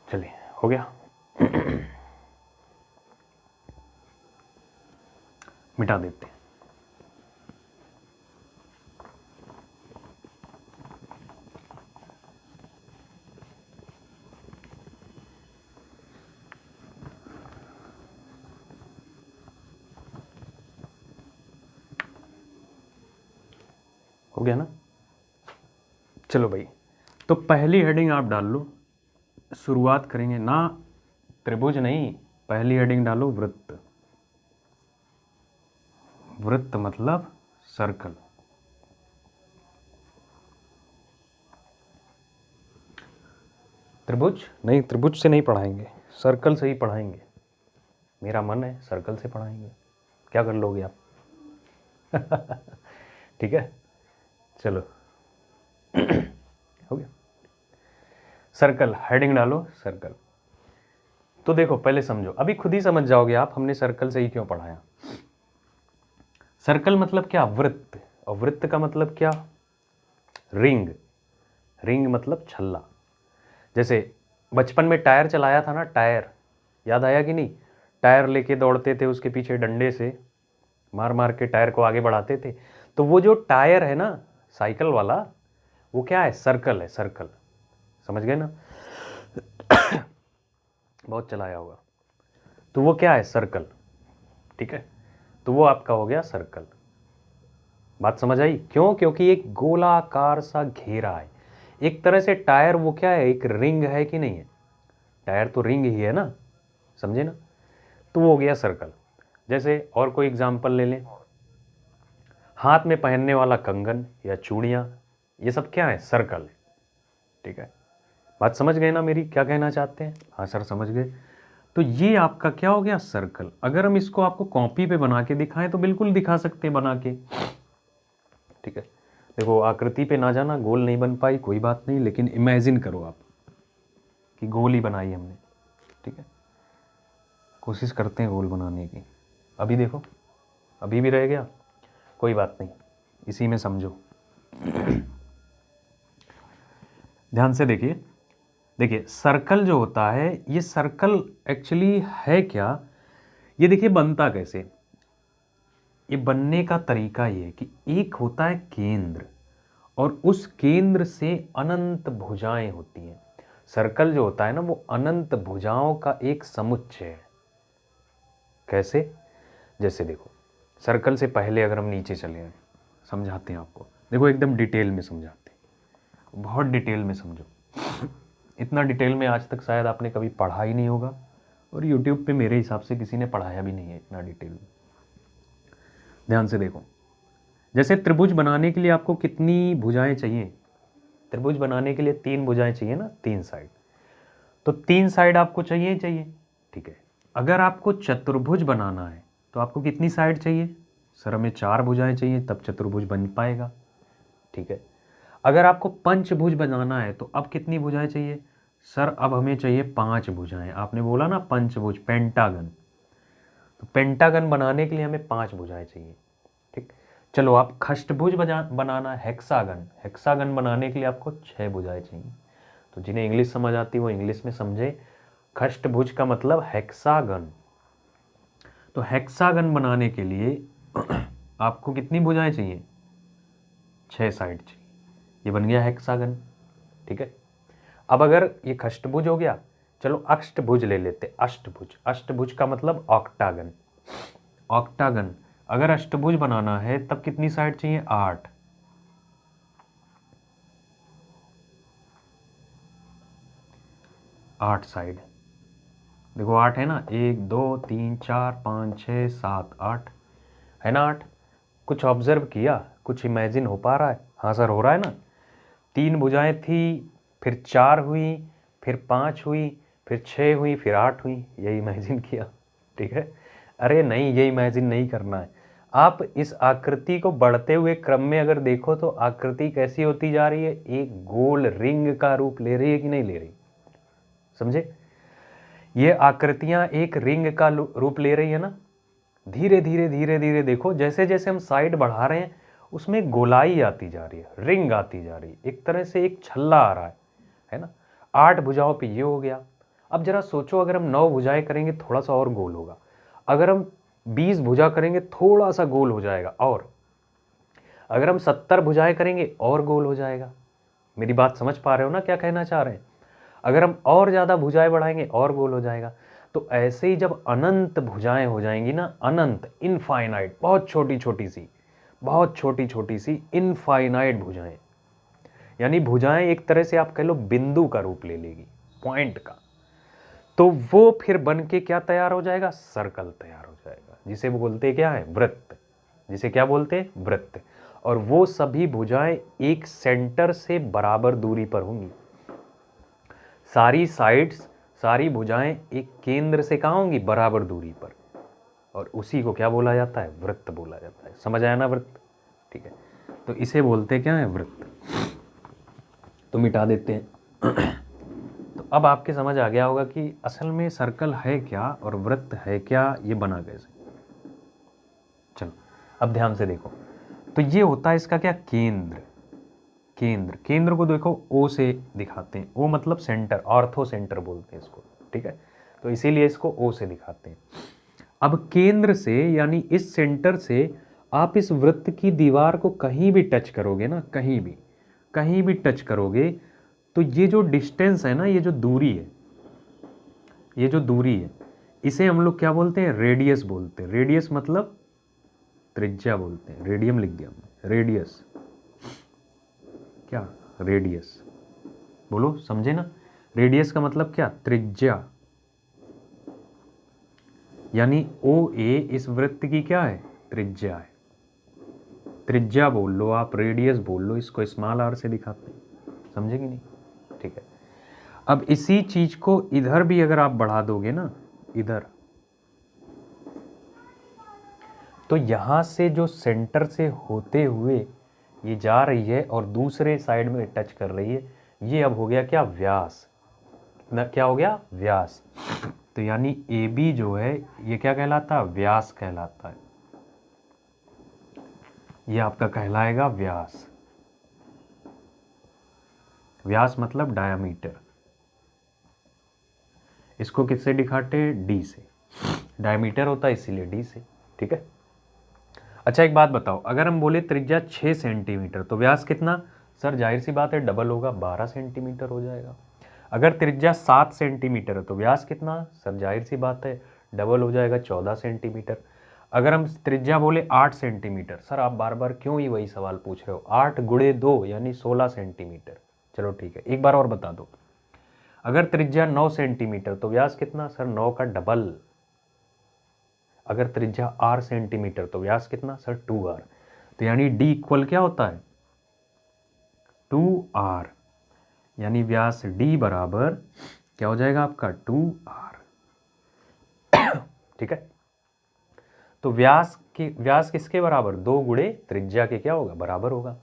चलिए, हो गया, मिटा देते हैं। हो गया ना, चलो भाई, तो पहली हेडिंग आप डाल लो। शुरुआत करेंगे ना, त्रिभुज नहीं, पहली हेडिंग डालो वृत्त। वृत्त मतलब सर्कल। त्रिभुज नहीं, त्रिभुज से नहीं पढ़ाएंगे, सर्कल से ही पढ़ाएंगे। मेरा मन है सर्कल से पढ़ाएंगे, क्या कर लोगे आप? ठीक है, चलो हो गया। सर्कल, हेडिंग डालो सर्कल। तो देखो पहले समझो, अभी खुद ही समझ जाओगे आप हमने सर्कल से ही क्यों पढ़ाया। सर्कल मतलब क्या? वृत्त। और वृत्त का मतलब क्या? रिंग। रिंग मतलब छल्ला। जैसे बचपन में टायर चलाया था ना, टायर याद आया कि नहीं? टायर लेके दौड़ते थे, उसके पीछे डंडे से मार मार के टायर को आगे बढ़ाते थे। तो वो जो टायर है ना साइकिल वाला, वो क्या है? सर्कल है, सर्कल। समझ गए ना? बहुत चलाया होगा। तो वो क्या है? सर्कल। ठीक है, तो वो आपका हो गया सर्कल। बात समझ आई? क्यों? क्योंकि एक गोलाकार सा घेरा है एक तरह से। टायर वो क्या है? एक रिंग है कि नहीं है? टायर तो रिंग ही है ना, समझे ना? तो वो हो गया सर्कल। जैसे और कोई एग्जांपल ले लें, हाथ में पहनने वाला कंगन या चूड़ियां, ये सब क्या है? सर्कल है। ठीक है, बात समझ गए ना मेरी, क्या कहना चाहते हैं? हाँ सर समझ गए। तो ये आपका क्या हो गया? सर्कल। अगर हम इसको आपको कॉपी पे बना के दिखाएं तो बिल्कुल दिखा सकते हैं बना के। ठीक है, देखो आकृति पे ना जाना, गोल नहीं बन पाई कोई बात नहीं, लेकिन इमेजिन करो आप कि गोल ही बनाई हमने। ठीक है, कोशिश करते हैं गोल बनाने की। अभी देखो, अभी भी रह गया, कोई बात नहीं, इसी में समझो। ध्यान से देखिए, देखिए सर्कल जो होता है, ये सर्कल एक्चुअली है क्या? ये देखिए बनता कैसे। ये बनने का तरीका ये है कि एक होता है केंद्र, और उस केंद्र से अनंत भुजाएं होती हैं। सर्कल जो होता है ना, वो अनंत भुजाओं का एक समुच्चय है। कैसे? जैसे देखो, सर्कल से पहले अगर हम नीचे चले आए, समझाते हैं आपको। देखो एकदम डिटेल में समझाते हैं, बहुत डिटेल में समझो। इतना डिटेल में आज तक शायद आपने कभी पढ़ा ही नहीं होगा, और यूट्यूब पे मेरे हिसाब से किसी ने पढ़ाया भी नहीं है इतना डिटेल में। ध्यान से देखो, जैसे त्रिभुज बनाने के लिए आपको कितनी भुजाएं चाहिए? त्रिभुज बनाने के लिए 3 भुजाएं चाहिए ना, 3 साइड। तो 3 साइड आपको चाहिए ही चाहिए। ठीक है, अगर आपको चतुर्भुज बनाना है तो आपको कितनी साइड चाहिए? सर हमें 4 भुजाएं चाहिए, तब चतुर्भुज बन पाएगा। ठीक है, अगर आपको पंचभुज बनाना है तो अब कितनी भुजाएं चाहिए? सर अब हमें चाहिए 5 भुजाएं। आपने बोला ना पंचभुज, पेंटागन। तो पेंटागन बनाने के लिए हमें 5 भुजाएं चाहिए। ठीक, चलो आप खष्टभुज बनाना, हेक्सागन, हेक्सागन बनाने के लिए आपको 6 भुजाएं चाहिए। तो जिन्हें इंग्लिश समझ आती है वो इंग्लिश में समझे। खष्टभुज का मतलब हेक्सागन। तो हेक्सागन बनाने के लिए आपको कितनी भुजाएं चाहिए? 6 साइड चाहिए। ये बन गया हेक्सागन। ठीक है, अब अगर ये खष्टभुज हो गया, चलो अष्टभुज ले लेते। अष्टभुज, अष्टभुज का मतलब ऑक्टागन। ऑक्टागन, अगर अष्टभुज बनाना है तब कितनी साइड चाहिए? 8। 8 साइड। देखो 8 है ना, 1 2 3 4 5 6 7 8 है ना 8। कुछ ऑब्जर्व किया, कुछ इमेजिन हो पा रहा है? हाँ सर हो रहा है ना। 3 भुजाएं थी, फिर 4 हुई, फिर 5 हुई, फिर 6 हुई, फिर 8 हुई, ये इमेजिन किया। ठीक है, अरे नहीं, ये इमेजिन नहीं करना है। आप इस आकृति को बढ़ते हुए क्रम में अगर देखो तो आकृति कैसी होती जा रही है? एक गोल रिंग का रूप ले रही है कि नहीं ले रही? समझे? ये आकृतियां एक रिंग का रूप ले रही है ना। धीरे धीरे धीरे धीरे देखो, जैसे जैसे हम साइड बढ़ा रहे हैं उसमें गोलाई आती जा रही है, रिंग आती जा रही है, एक तरह से एक छल्ला आ रहा है ना। 8 भुजाओं पे ये हो गया। अब जरा सोचो, अगर हम 9 भुजाएं करेंगे थोड़ा सा और गोल होगा। अगर हम 20 भुजा करेंगे थोड़ा सा गोल हो जाएगा, और अगर हम 70 भुजाएं करेंगे और गोल हो जाएगा। मेरी बात समझ पा रहे हो ना, क्या कहना चाह रहे हैं? अगर हम और ज़्यादा भुजाएं बढ़ाएंगे और गोल हो जाएगा। तो ऐसे ही जब अनंत भुजाएं हो जाएंगी ना, अनंत, इनफाइनाइट, बहुत छोटी छोटी सी, बहुत छोटी छोटी सी इनफाइनाइट भुजाएं, यानी भुजाएं एक तरह से आप कह लो बिंदु का रूप ले लेगी, पॉइंट का। तो वो फिर बन के क्या तैयार हो जाएगा, सर्कल तैयार हो जाएगा, जिसे वो बोलते क्या है, वृत्त, जिसे क्या बोलते हैं, वृत्त। और वो सभी भुजाएं एक सेंटर से बराबर दूरी पर होंगी, सारी साइड्स, सारी भुजाएं एक केंद्र से कहाँ होंगी, बराबर दूरी पर, और उसी को क्या बोला जाता है, वृत्त बोला जाता है। समझ आया ना वृत्त, ठीक है। तो इसे बोलते क्या है, वृत्त। तो मिटा देते हैं। तो अब आपके समझ आ गया होगा कि असल में सर्कल है क्या और वृत्त है क्या, ये बना कैसे। चलो अब ध्यान से देखो, तो ये होता है इसका क्या, केंद्र। केंद्र, केंद्र को देखो ओ से दिखाते हैं, ओ मतलब सेंटर, ऑर्थो सेंटर बोलते हैं इसको, ठीक है। तो इसीलिए इसको ओ से दिखाते हैं। अब केंद्र से यानी इस सेंटर से आप इस वृत्त की दीवार को कहीं भी टच करोगे ना, कहीं भी टच करोगे, तो ये जो डिस्टेंस है ना, ये जो दूरी है, ये जो दूरी है, इसे हम लोग क्या बोलते हैं, रेडियस बोलते हैं। रेडियस मतलब त्रिज्या बोलते हैं, रेडियम लिख दिया हमने, रेडियस, क्या, रेडियस, बोलो समझे ना। रेडियस का मतलब क्या, त्रिज्या, यानी ओ ए इस वृत्त की क्या है, त्रिज्या है। त्रिज्या बोल लो आप, रेडियस बोल लो, इसको स्मॉल आर से दिखाते हैं, समझे कि नहीं, ठीक है। अब इसी चीज को इधर भी अगर आप बढ़ा दोगे ना, इधर, तो यहां से जो सेंटर से होते हुए ये जा रही है और दूसरे साइड में टच कर रही है, ये अब हो गया क्या, व्यास। क्या हो गया, व्यास। तो यानी ए बी जो है ये क्या कहलाता है, व्यास कहलाता है, ये आपका कहलाएगा व्यास। व्यास मतलब डायामीटर। इसको किससे दिखाते, डी से, डायमीटर होता है इसीलिए डी से, ठीक है। अच्छा एक बात बताओ, अगर हम बोले त्रिज्या 6 सेंटीमीटर तो व्यास कितना, सर जाहिर सी बात है डबल होगा, 12 सेंटीमीटर हो जाएगा। अगर त्रिज्या 7 सेंटीमीटर है तो व्यास कितना, सर जाहिर सी बात है डबल हो जाएगा, 14 सेंटीमीटर। अगर हम त्रिज्या बोले 8 सेंटीमीटर, सर आप बार बार क्यों ही वही सवाल पूछ रहे हो, 8 गुणे 2 यानी 16 सेंटीमीटर। चलो ठीक है, एक बार और बता दो, अगर त्रिज्या 9 सेंटीमीटर तो व्यास कितना, सर 9 का डबल। अगर त्रिज्या 8 सेंटीमीटर तो व्यास कितना, सर 2r। तो यानी d इक्वल क्या होता है, 2r, यानी व्यास d बराबर क्या हो जाएगा आपका, 2r, ठीक है। तो व्यास किसके बराबर, 2 गुणे त्रिज्या के क्या होगा, बराबर होगा।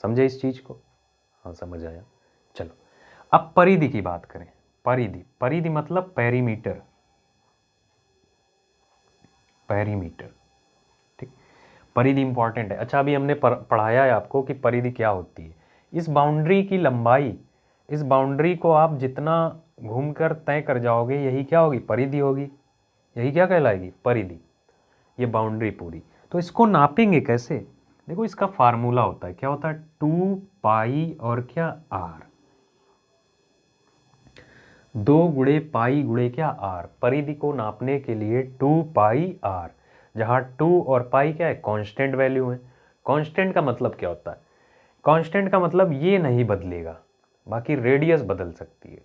समझे इस चीज को, हाँ समझ आया। चलो अब परिधि की बात करें। परिधि, परिधि मतलब पेरीमीटर, पेरीमीटर, ठीक। परिधि इंपॉर्टेंट है। अच्छा अभी हमने पढ़ाया है आपको कि परिधि क्या होती है। इस बाउंड्री की लंबाई, इस बाउंड्री को आप जितना घूमकर तय कर जाओगे यही क्या होगी, परिधि होगी, यही क्या कहलाएगी, परिधि। ये बाउंड्री पूरी, तो इसको नापेंगे कैसे, देखो इसका फार्मूला होता है, क्या होता है, 2 पाई और क्या, आर, 2 गुणे पाई गुणे क्या, आर। परिधि को नापने के लिए 2 पाई आर, जहां 2 और पाई क्या है, कांस्टेंट वैल्यू है। कांस्टेंट का मतलब क्या होता है, कांस्टेंट का मतलब ये नहीं बदलेगा, बाकी रेडियस बदल सकती है।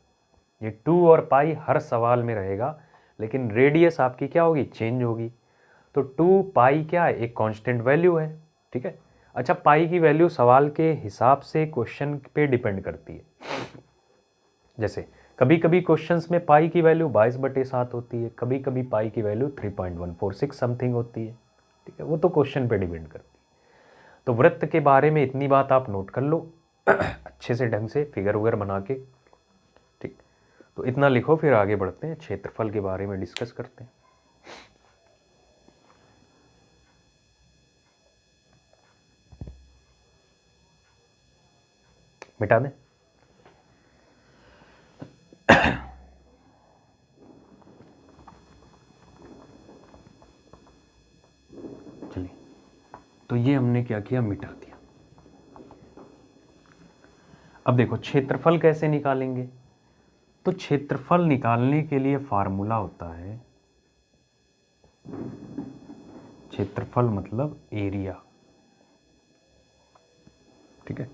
ये 2 और पाई हर सवाल में रहेगा, लेकिन रेडियस आपकी क्या होगी, चेंज होगी। तो 2 पाई क्या है, एक कांस्टेंट वैल्यू है, ठीक है। अच्छा पाई की वैल्यू सवाल के हिसाब से क्वेश्चन पे डिपेंड करती है। जैसे कभी कभी क्वेश्चंस में पाई की वैल्यू 22/7 होती है, कभी कभी पाई की वैल्यू 3.146 समथिंग होती है, ठीक है, वो तो क्वेश्चन पे डिपेंड करती है। तो वृत्त के बारे में इतनी बात आप नोट कर लो अच्छे से ढंग से फिगर वगैरह बना के, ठीक। तो इतना लिखो, फिर आगे बढ़ते हैं, क्षेत्रफल के बारे में डिस्कस करते हैं। मिटा दें, चलिए। तो ये हमने क्या किया, मिटा दिया। अब देखो क्षेत्रफल कैसे निकालेंगे, तो क्षेत्रफल निकालने के लिए फार्मूला होता है, क्षेत्रफल मतलब एरिया, ठीक है।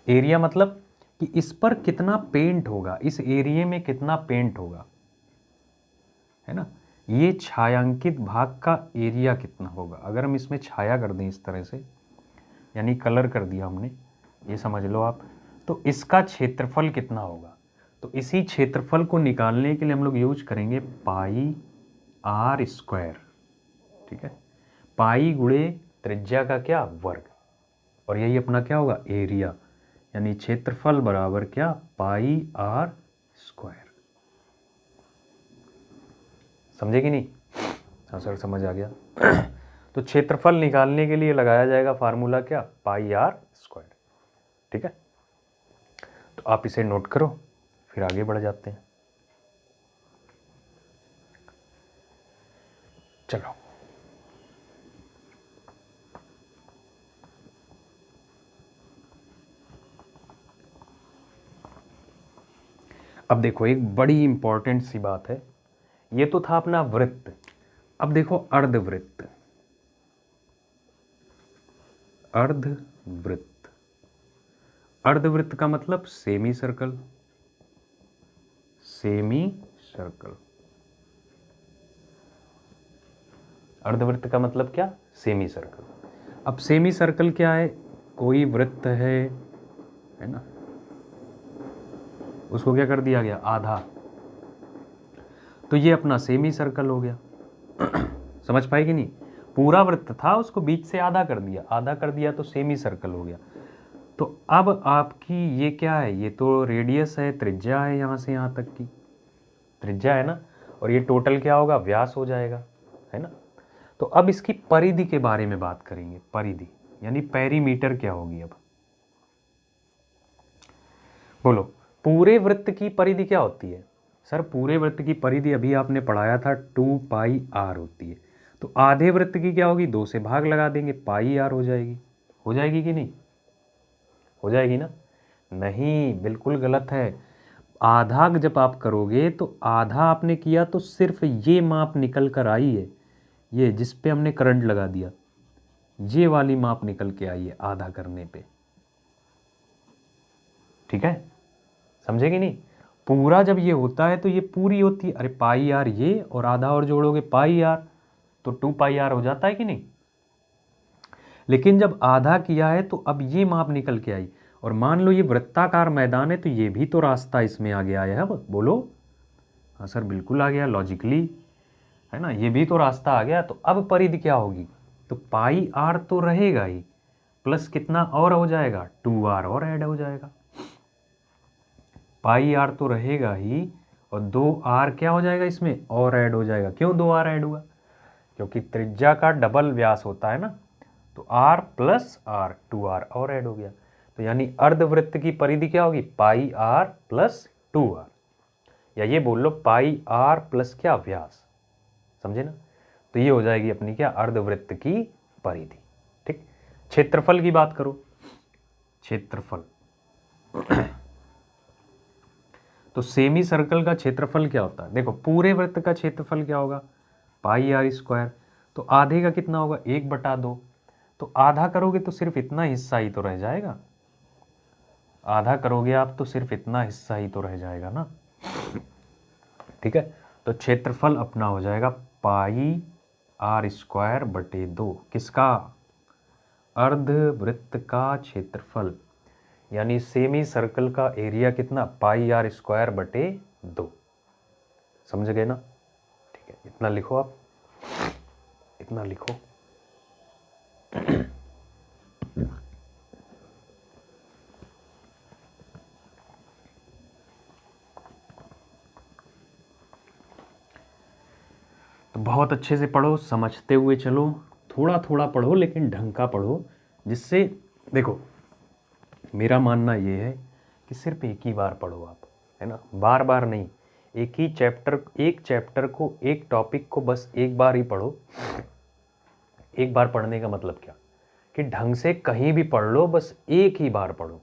एरिया मतलब कि इस पर कितना पेंट होगा, इस एरिया में कितना पेंट होगा, है ना। ये छायांकित भाग का एरिया कितना होगा, अगर हम इसमें छाया कर दें इस तरह से, यानी कलर कर दिया हमने, ये समझ लो आप, तो इसका क्षेत्रफल कितना होगा। तो इसी क्षेत्रफल को निकालने के लिए हम लोग यूज करेंगे पाई आर स्क्वायर, ठीक है, पाई गुणे त्रिज्या का क्या, वर्ग, और यही अपना क्या होगा, एरिया, यानी क्षेत्रफल बराबर क्या, पाई आर स्क्वायर। समझे कि नहीं? हाँ सर समझ आ गया। तो क्षेत्रफल निकालने के लिए लगाया जाएगा फार्मूला क्या, पाई आर स्क्वायर, ठीक है। तो आप इसे नोट करो, फिर आगे बढ़ जाते हैं। चलो अब देखो एक बड़ी इंपॉर्टेंट सी बात है, ये तो था अपना वृत्त, अब देखो अर्धवृत्त। अर्धवृत्त, अर्धवृत्त का मतलब सेमी सर्कल, सेमी सर्कल। अर्धवृत्त का मतलब क्या, सेमी सर्कल। अब सेमी सर्कल क्या है, कोई वृत्त है ना, उसको क्या कर दिया गया, आधा, तो ये अपना सेमी सर्कल हो गया। समझ पाए कि नहीं, पूरा वृत्त था उसको बीच से आधा कर दिया, आधा कर दिया तो सेमी सर्कल हो गया। तो अब आपकी ये क्या है, ये तो रेडियस है, त्रिज्या है, यहाँ से यहाँ तक की त्रिज्या है ना, और ये टोटल क्या होगा, व्यास हो जाएगा, है ना। तो अब इसकी परिधि के बारे में बात करेंगे, परिधि यानी पेरीमीटर क्या होगी। अब बोलो पूरे वृत्त की परिधि क्या होती है। सर पूरे वृत्त की परिधि अभी आपने पढ़ाया था 2 पाई आर होती है, तो आधे वृत्त की क्या होगी, 2 से भाग लगा देंगे, पाई आर हो जाएगी। हो जाएगी कि नहीं, हो जाएगी ना। नहीं, बिल्कुल गलत है। आधा जब आप करोगे तो आधा आपने किया तो सिर्फ ये माप निकल कर आई है, ये जिस पे हमने करंट लगा दिया, ये वाली माप निकल के आई है आधा करने पे, ठीक है, समझे कि नहीं। पूरा जब ये होता है तो ये पूरी होती है, अरे पाई आर ये और आधा और जोड़ोगे पाई आर, तो 2 पाई आर हो जाता है कि नहीं। लेकिन जब आधा किया है तो अब ये माप निकल के आई, और मान लो ये वृत्ताकार मैदान है तो ये भी तो रास्ता इसमें आ गया है। अब बोलो, हाँ सर बिल्कुल आ गया, लॉजिकली, है ना, ये भी तो रास्ता आ गया। तो अब परिधि क्या होगी, तो पाई आर तो रहेगा ही, प्लस कितना और हो जाएगा, 2 आर और ऐड हो जाएगा। पाई आर तो रहेगा ही, और 2 आर क्या हो जाएगा इसमें, और ऐड हो जाएगा। क्यों 2 आर ऐड हुआ, क्योंकि त्रिज्या का डबल व्यास होता है ना, तो आर प्लस आर, 2 आर और ऐड हो गया। तो यानी अर्धवृत्त की परिधि क्या होगी, पाई आर प्लस 2 आर, या ये बोल लो पाई आर प्लस क्या, व्यास, समझे ना। तो ये हो जाएगी अपनी क्या, अर्धवृत्त की परिधि, ठीक। क्षेत्रफल की बात करो, क्षेत्रफल तो सेमी सर्कल का क्षेत्रफल क्या होता है, देखो पूरे वृत्त का क्षेत्रफल क्या होगा, पाई आर स्क्वायर, तो आधे का कितना होगा, 1/2, तो आधा करोगे तो सिर्फ इतना हिस्सा ही तो रह जाएगा, आधा करोगे आप तो सिर्फ इतना हिस्सा ही तो रह जाएगा ना, ठीक है। तो क्षेत्रफल अपना हो जाएगा पाई आर स्क्वायर बटे 2, किसका, अर्धवृत्त का क्षेत्रफल, यानी सेमी सर्कल का एरिया कितना, पाई आर स्क्वायर बटे 2, समझ गए ना। ठीक है, इतना लिखो आप, इतना लिखो। तो बहुत अच्छे से पढ़ो, समझते हुए चलो, थोड़ा थोड़ा पढ़ो लेकिन ढंग का पढ़ो, जिससे देखो मेरा मानना ये है कि सिर्फ एक ही बार पढ़ो आप, है ना, बार बार नहीं। एक ही चैप्टर, एक चैप्टर को, एक टॉपिक को बस एक बार ही पढ़ो। एक बार पढ़ने का मतलब क्या, कि ढंग से कहीं भी पढ़ लो, बस एक ही बार पढ़ो,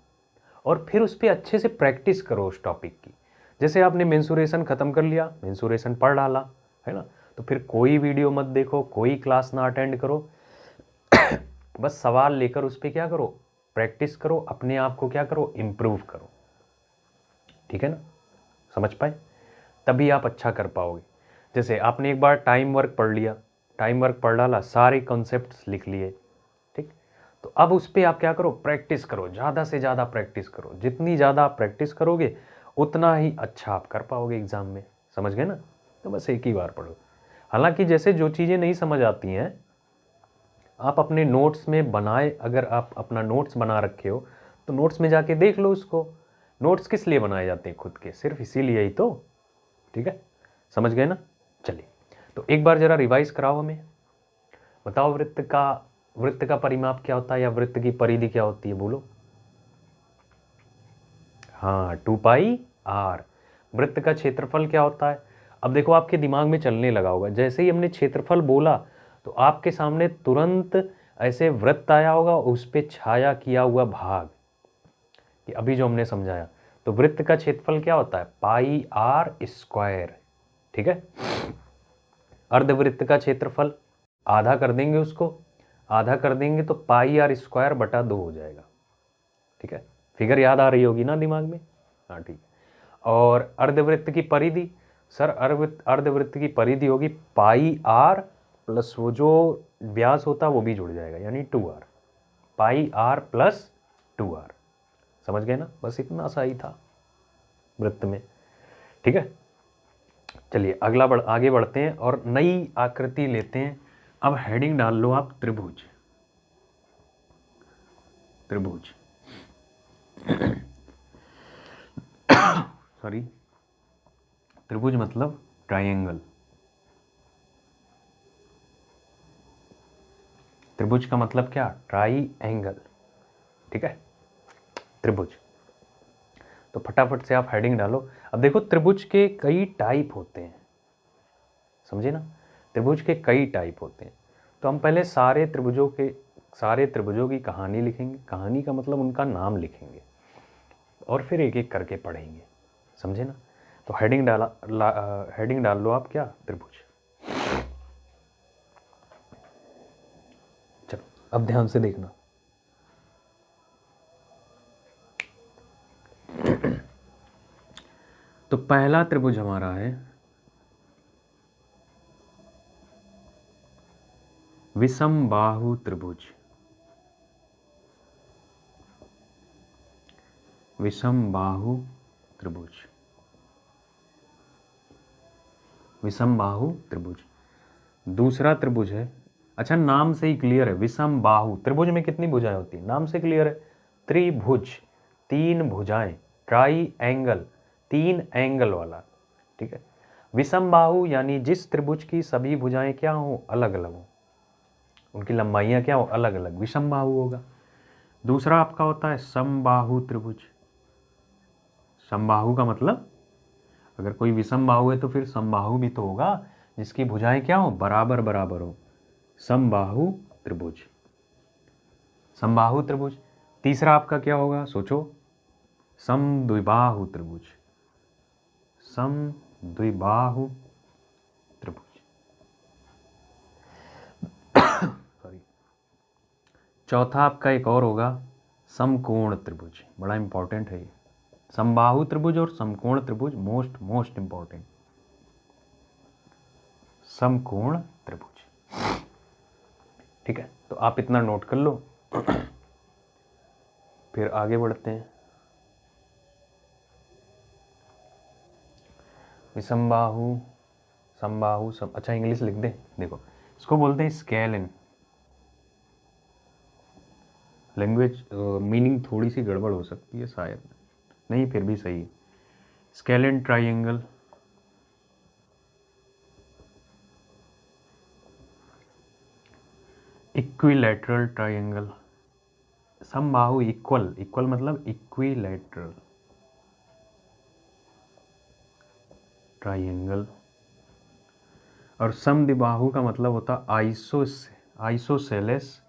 और फिर उस पर अच्छे से प्रैक्टिस करो उस टॉपिक की। जैसे आपने मेंसुरेशन ख़त्म कर लिया, मेंसुरेशन पढ़ डाला, है ना, तो फिर कोई वीडियो मत देखो, कोई क्लास ना अटेंड करो, बस सवाल लेकर उस पर क्या करो, प्रैक्टिस करो, अपने आप को क्या करो, इम्प्रूव करो, ठीक है ना, समझ पाए, तभी आप अच्छा कर पाओगे। जैसे आपने एक बार टाइम वर्क पढ़ लिया, टाइम वर्क पढ़ डाला, सारे कॉन्सेप्ट्स लिख लिए, ठीक। तो अब उस पर आप क्या करो, प्रैक्टिस करो, ज़्यादा से ज़्यादा प्रैक्टिस करो। जितनी ज़्यादा आप प्रैक्टिस करोगे उतना ही अच्छा आप कर पाओगे एग्ज़ाम में, समझ गए ना। तो बस एक ही बार पढ़ो। हालांकि जैसे जो चीज़ें नहीं समझ आती हैं आप अपने नोट्स में बनाए, अगर आप अपना नोट्स बना रखे हो तो नोट्स में जाके देख लो उसको। नोट्स किस लिए बनाए जाते हैं, खुद के, सिर्फ इसीलिए ही तो, ठीक है, समझ गए ना। चलिए, तो एक बार जरा रिवाइज कराओ हमें। बताओ वृत्त का परिमाप क्या होता है, या वृत्त की परिधि क्या होती है, बोलो। हाँ, 2πr। वृत्त का क्षेत्रफल क्या होता है। अब देखो आपके दिमाग में चलने लगा होगा, जैसे ही हमने क्षेत्रफल बोला तो आपके सामने तुरंत ऐसे वृत्त आया होगा, उस पर छाया किया हुआ भाग, कि अभी जो हमने समझाया। तो वृत्त का क्षेत्रफल क्या होता है, πr², ठीक है। अर्धवृत्त का क्षेत्रफल आधा कर देंगे, उसको आधा कर देंगे तो πr²/2 हो जाएगा, ठीक है। फिगर याद आ रही होगी ना दिमाग में, हाँ ठीक है। और अर्धवृत्त की परिधि, सर अर्धवृत्त की परिधि होगी πr प्लस वो जो व्यास होता है वो भी जुड़ जाएगा, यानी 2r, πr + 2r, समझ गए ना। बस इतना सा ही था वृत्त में, ठीक है। चलिए आगे बढ़ते हैं और नई आकृति लेते हैं। अब हेडिंग डाल लो आप, त्रिभुज। त्रिभुज सॉरी, त्रिभुज मतलब ट्रायंगल। त्रिभुज का मतलब क्या, ट्रायंगल, ठीक है, त्रिभुज। तो फटाफट से आप हेडिंग डालो। अब देखो त्रिभुज के कई टाइप होते हैं, समझे ना। त्रिभुज के कई टाइप होते हैं। तो हम पहले सारे त्रिभुजों की कहानी लिखेंगे। कहानी का मतलब उनका नाम लिखेंगे और फिर एक एक करके पढ़ेंगे, समझे ना। तो हेडिंग डाल लो आप, क्या, त्रिभुज। चलो अब ध्यान से देखना। तो पहला त्रिभुज हमारा है विषमबाहु त्रिभुज। विषमबाहु त्रिभुज, विषमबाहु त्रिभुज। दूसरा त्रिभुज है, अच्छा नाम से ही क्लियर है, विषमबाहु त्रिभुज में कितनी भुजाएं होती हैं, नाम से क्लियर है, त्रिभुज, 3 भुजाएं, ट्राईएंगल, 3 एंगल वाला, ठीक है। विषमबाहु यानी जिस त्रिभुज की सभी भुजाएं क्या हो, अलग अलग हो, उनकी लंबाइयां क्या हो, अलग अलग, विषमबाहु होगा। दूसरा आपका होता है समबाहु त्रिभुज। समबाहु का मतलब अगर कोई विषमबाहु है तो फिर समबाहु भी तो होगा, जिसकी भुजाएं क्या हो, बराबर बराबर हो, समबाहु त्रिभुज, समबाहु त्रिभुज। तीसरा आपका क्या होगा, सोचो, समद्विबाहु त्रिभुज, समद्विबाहु त्रिभुज, सॉरी। चौथा आपका एक और होगा समकोण त्रिभुज, बड़ा इंपॉर्टेंट है ये। समबाहु त्रिभुज और समकोण त्रिभुज मोस्ट इंपॉर्टेंट। समकोण त्रिभुज, ठीक है। तो आप इतना नोट कर लो। फिर आगे बढ़ते हैं। विषमबाहु, समबाहु, अच्छा इंग्लिश लिख दें, देखो इसको बोलते हैं स्केलिन। लैंग्वेज मीनिंग थोड़ी सी गड़बड़ हो सकती है शायद, नहीं फिर भी सही है। स्केलिन ट्रायंगल, इक्विलैटरल ट्रायंगल, समबाहु इक्वल मतलब इक्विलैटरल ट्रायंगल। और समद्विबाहु का मतलब होता आइसोसेलेस,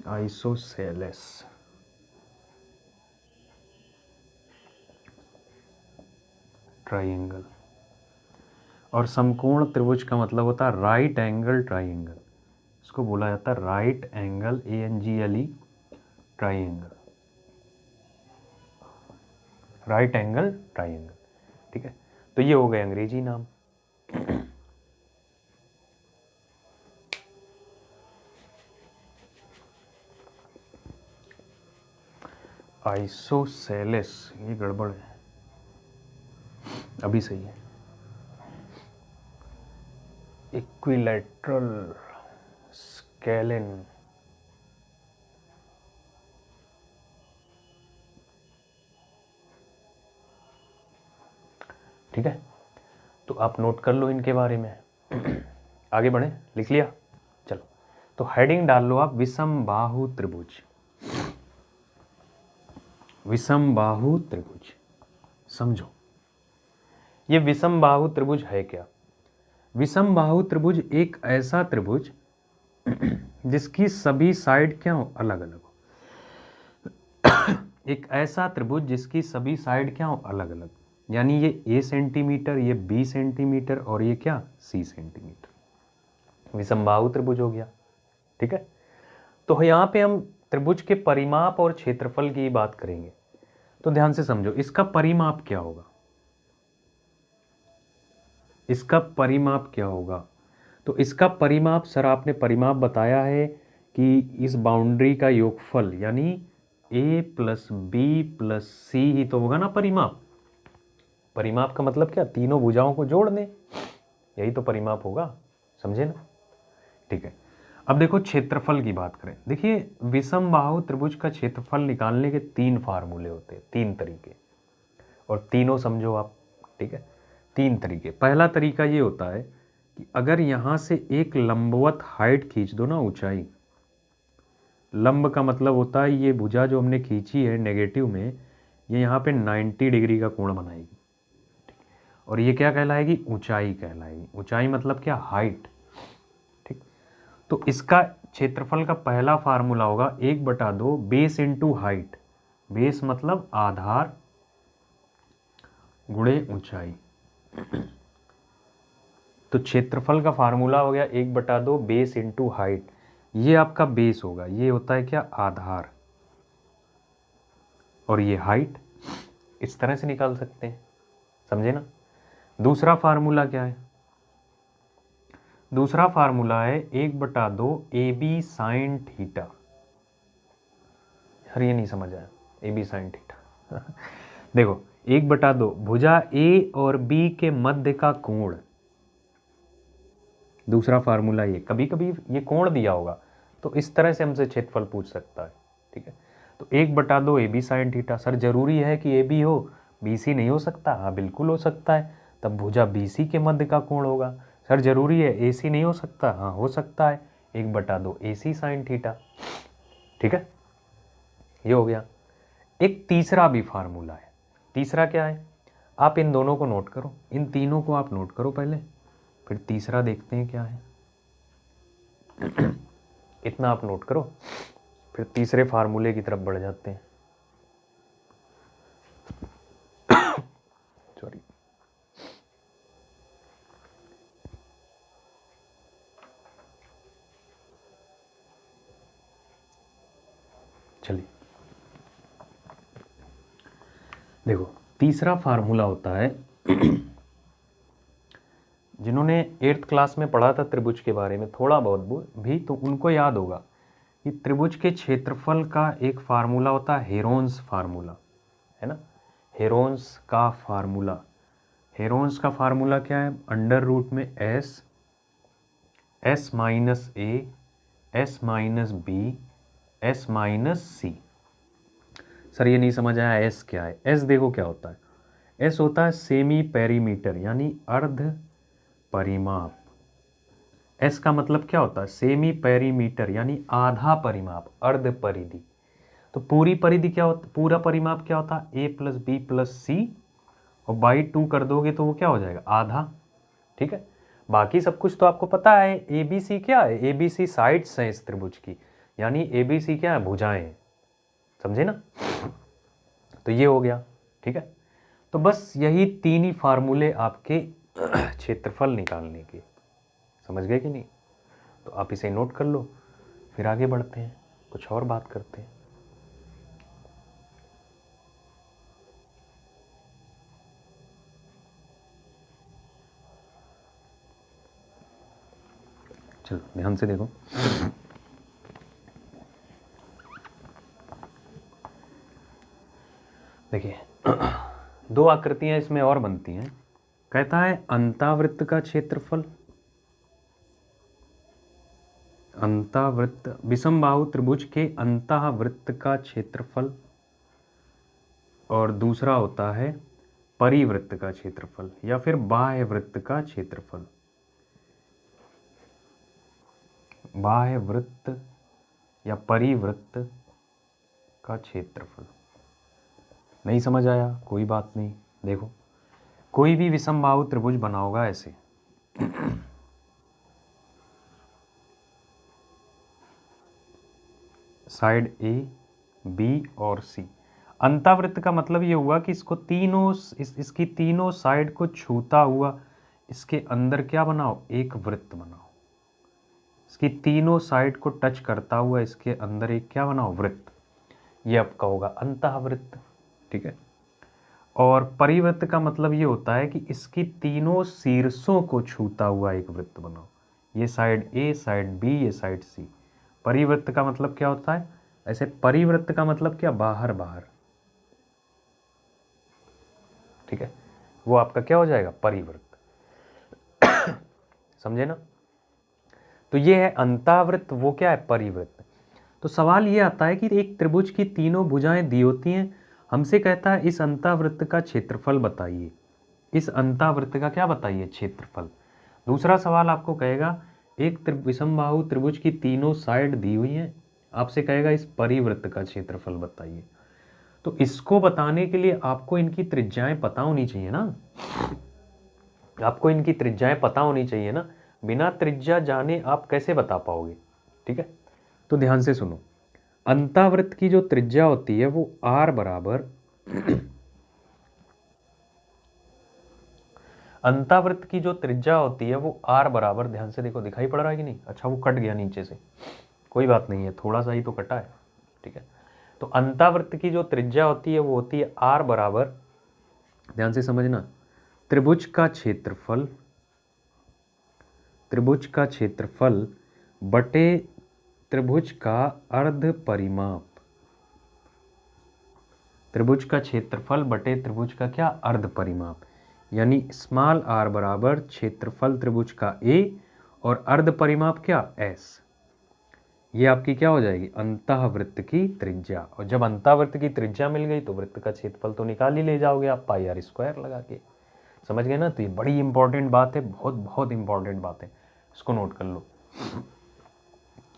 आइसोसेलेस ट्रायंगल। और समकोण त्रिभुज का मतलब होता है राइट एंगल ट्रायंगल, इसको बोला जाता है right angle, ANGLE triangle, right angle triangle, ठीक है। तो ये हो गए अंग्रेजी नाम। आइसोसेलेस, ये गड़बड़ है, अभी सही है। इक्विलैटरल स्केलिन, ठीक है। तो आप नोट कर लो इनके बारे में। आगे बढ़े, लिख लिया, चलो। तो हेडिंग डाल लो आप, विषम बाहु त्रिभुज। विषम बाहु त्रिभुज, समझो ये विषम बाहु त्रिभुज है क्या। विषम बाहु त्रिभुज एक ऐसा त्रिभुज जिसकी सभी साइड क्या हो, अलग अलग हो। एक ऐसा त्रिभुज जिसकी सभी साइड क्या हो, अलग अलग, यानी ये a सेंटीमीटर, ये b सेंटीमीटर और ये क्या c सेंटीमीटर, विषमबाहु त्रिभुज हो गया, ठीक है। तो यहाँ पे हम त्रिभुज के परिमाप और क्षेत्रफल की बात करेंगे। तो ध्यान से समझो, इसका परिमाप क्या होगा, इसका परिमाप क्या होगा। तो इसका परिमाप, सर आपने परिमाप बताया है कि इस बाउंड्री का योगफल यानी a प्लस बी प्लस सी ही तो होगा ना परिमाप। परिमाप का मतलब क्या, तीनों भुजाओं को जोड़ दें, यही तो परिमाप होगा, समझे ना, ठीक है। अब देखो क्षेत्रफल की बात करें, देखिए विषम बाहु त्रिभुज का क्षेत्रफल निकालने के 3 फार्मूले होते हैं, 3 तरीके, और तीनों समझो आप, ठीक है। 3 तरीके। पहला तरीका ये होता है कि अगर यहाँ से एक लंबवत हाइट खींच दो ना, ऊंचाई, लंब का मतलब होता है ये भुजा जो हमने खींची है नेगेटिव में, ये यहाँ पे 90 डिग्री का कोण बनाएगी, और ये क्या कहलाएगी, ऊंचाई कहलाएगी। ऊंचाई मतलब क्या, हाइट, ठीक। तो इसका क्षेत्रफल का पहला फार्मूला होगा 1/2 बेस इंटू हाइट। बेस मतलब आधार गुणे ऊंचाई। तो क्षेत्रफल का फार्मूला हो गया 1/2 बेस इंटू हाइट। ये आपका बेस होगा, ये होता है क्या, आधार, और ये हाइट। इस तरह से निकाल सकते हैं, समझे ना। दूसरा फार्मूला क्या है, दूसरा फार्मूला है 1/2 ए बी साइन थीटा। यार ये नहीं समझ आया, ए बी साइन थीटा। देखो 1/2 भुजा ए और बी के मध्य का कोण, दूसरा फार्मूला ये। कभी कभी ये कोण दिया होगा तो इस तरह से हमसे क्षेत्रफल पूछ सकता है, ठीक है। तो 1/2 a b sine theta. Sir जरूरी है कि ए बी हो, बी सी नहीं हो सकता, हाँ बिल्कुल हो सकता है, तब भुजा बी सी के मध्य का कोण होगा। सर जरूरी है ए सी नहीं हो सकता, हाँ हो सकता है, 1/2 ए सी साइन थीटा, ठीक है। ये हो गया। एक तीसरा भी फार्मूला है। तीसरा क्या है, आप इन दोनों को नोट करो, इन तीनों को आप नोट करो पहले, फिर तीसरा देखते हैं क्या है। इतना आप नोट करो, फिर तीसरे फार्मूले की तरफ बढ़ जाते हैं। सॉरी, चलिए देखो, तीसरा फार्मूला होता है, जिन्होंने 8th क्लास में पढ़ा था त्रिभुज के बारे में थोड़ा बहुत भी, तो उनको याद होगा कि त्रिभुज के क्षेत्रफल का एक फार्मूला होता है हेरोन्स फार्मूला, है ना। हेरोन्स का फार्मूला, हेरोन्स का फार्मूला क्या है, अंडर रूट में S, S minus A, S minus B, S minus C. Sir ये नहीं समझ आया, एस क्या है। एस देखो क्या होता है, एस होता है सेमी पेरीमीटर यानी अर्ध परिमाप। एस का मतलब क्या होता है, सेमी पेरीमीटर यानी आधा परिमाप, अर्ध परिधि। तो पूरी परिधि क्या होता, पूरा परिमाप क्या होता है, ए प्लस बी प्लस सी, और बाई 2 कर दोगे तो वो क्या हो जाएगा, आधा, ठीक है। बाकी सब कुछ तो आपको पता है। ए बी सी क्या है, ए बी सी साइड्स हैं इस त्रिभुज की, यानी ए बी सी क्या है, भुजाएं हैं, समझे ना। तो ये हो गया, ठीक है। तो बस यही 3 ही फार्मूले आपके क्षेत्रफल निकालने के, समझ गए कि नहीं। तो आप इसे नोट कर लो, फिर आगे बढ़ते हैं, कुछ और बात करते हैं। चलो ध्यान से देखो। देखिए दो आकृतियां इसमें और बनती हैं। कहता है अंतावृत्त का क्षेत्रफल, अंतावृत्त विषमबाहु त्रिभुज के अंतःवृत्त का क्षेत्रफल, और दूसरा होता है परिवृत्त का क्षेत्रफल या फिर बाह्य वृत्त का क्षेत्रफल। बाह्य वृत्त या परिवृत्त का क्षेत्रफल। नहीं समझ आया कोई बात नहीं। देखो कोई भी विषमबाहु त्रिभुज बना होगा ऐसे, साइड ए बी और सी। अंतःवृत्त का मतलब ये हुआ कि इसको तीनों इसकी तीनों साइड को छूता हुआ इसके अंदर क्या बनाओ, एक वृत्त बनाओ। इसकी तीनों साइड को टच करता हुआ इसके अंदर एक क्या बनाओ, वृत्त। ये आपका होगा अंतःवृत्त। ठीक है। और परिवृत्त का मतलब ये होता है कि इसकी तीनों शीर्षों को छूता हुआ एक वृत्त बनाओ। ये साइड ए, साइड बी, ये साइड सी। परिवृत्त का मतलब क्या होता है, ऐसे परिवृत्त का मतलब क्या, बाहर बाहर। ठीक है, वो आपका क्या हो जाएगा, परिवृत्त। समझे ना। तो ये है अंतःवृत्त, वो क्या है, परिवृत्त। तो सवाल ये आता है कि एक त्रिभुज की तीनों भुजाएं दी होती हैं, हमसे कहता है इस अंतःवृत्त का क्षेत्रफल बताइए। इस अंतःवृत्त का क्या बताइए, क्षेत्रफल। दूसरा सवाल आपको कहेगा एक विषमबाहु त्रिभुज की तीनों साइड दी हुई हैं, आपसे कहेगा इस परिवृत्त का क्षेत्रफल बताइए। तो इसको बताने के लिए आपको इनकी त्रिज्याएं पता होनी चाहिए ना, आपको इनकी त्रिज्याएं पता होनी चाहिए ना। बिना त्रिज्या जाने आप कैसे बता पाओगे। ठीक है, तो ध्यान से सुनो। अंतःवृत्त की जो त्रिज्या होती है वो r बराबर अंतःवृत्त की जो त्रिज्या होती है वो r बराबर, ध्यान से देखो, दिखाई पड़ रहा है कि नहीं। अच्छा वो कट गया नीचे से, कोई बात नहीं है, थोड़ा सा ही तो कटा है। ठीक है, तो अंतःवृत्त की जो त्रिज्या होती है वो होती है r बराबर, ध्यान से समझना, त्रिभुज का क्षेत्रफल, त्रिभुज का क्षेत्रफल बटे त्रिभुज का अर्ध परिमाप। त्रिभुज का क्षेत्रफल बटे त्रिभुज का क्या, अर्ध परिमाप। यानी स्मॉल r बराबर क्षेत्रफल त्रिभुज का a और अर्ध परिमाप क्या, s। ये आपकी क्या हो जाएगी, अंतःवृत्त की त्रिज्या। और जब अंतःवृत्त की त्रिज्या मिल गई तो वृत्त का क्षेत्रफल तो निकाल ही ले जाओगे आप, पाई r स्क्वायर लगा के। समझ गए ना। तो ये बड़ी इंपॉर्टेंट बात है, बहुत बहुत इंपॉर्टेंट बात है, इसको नोट कर लो।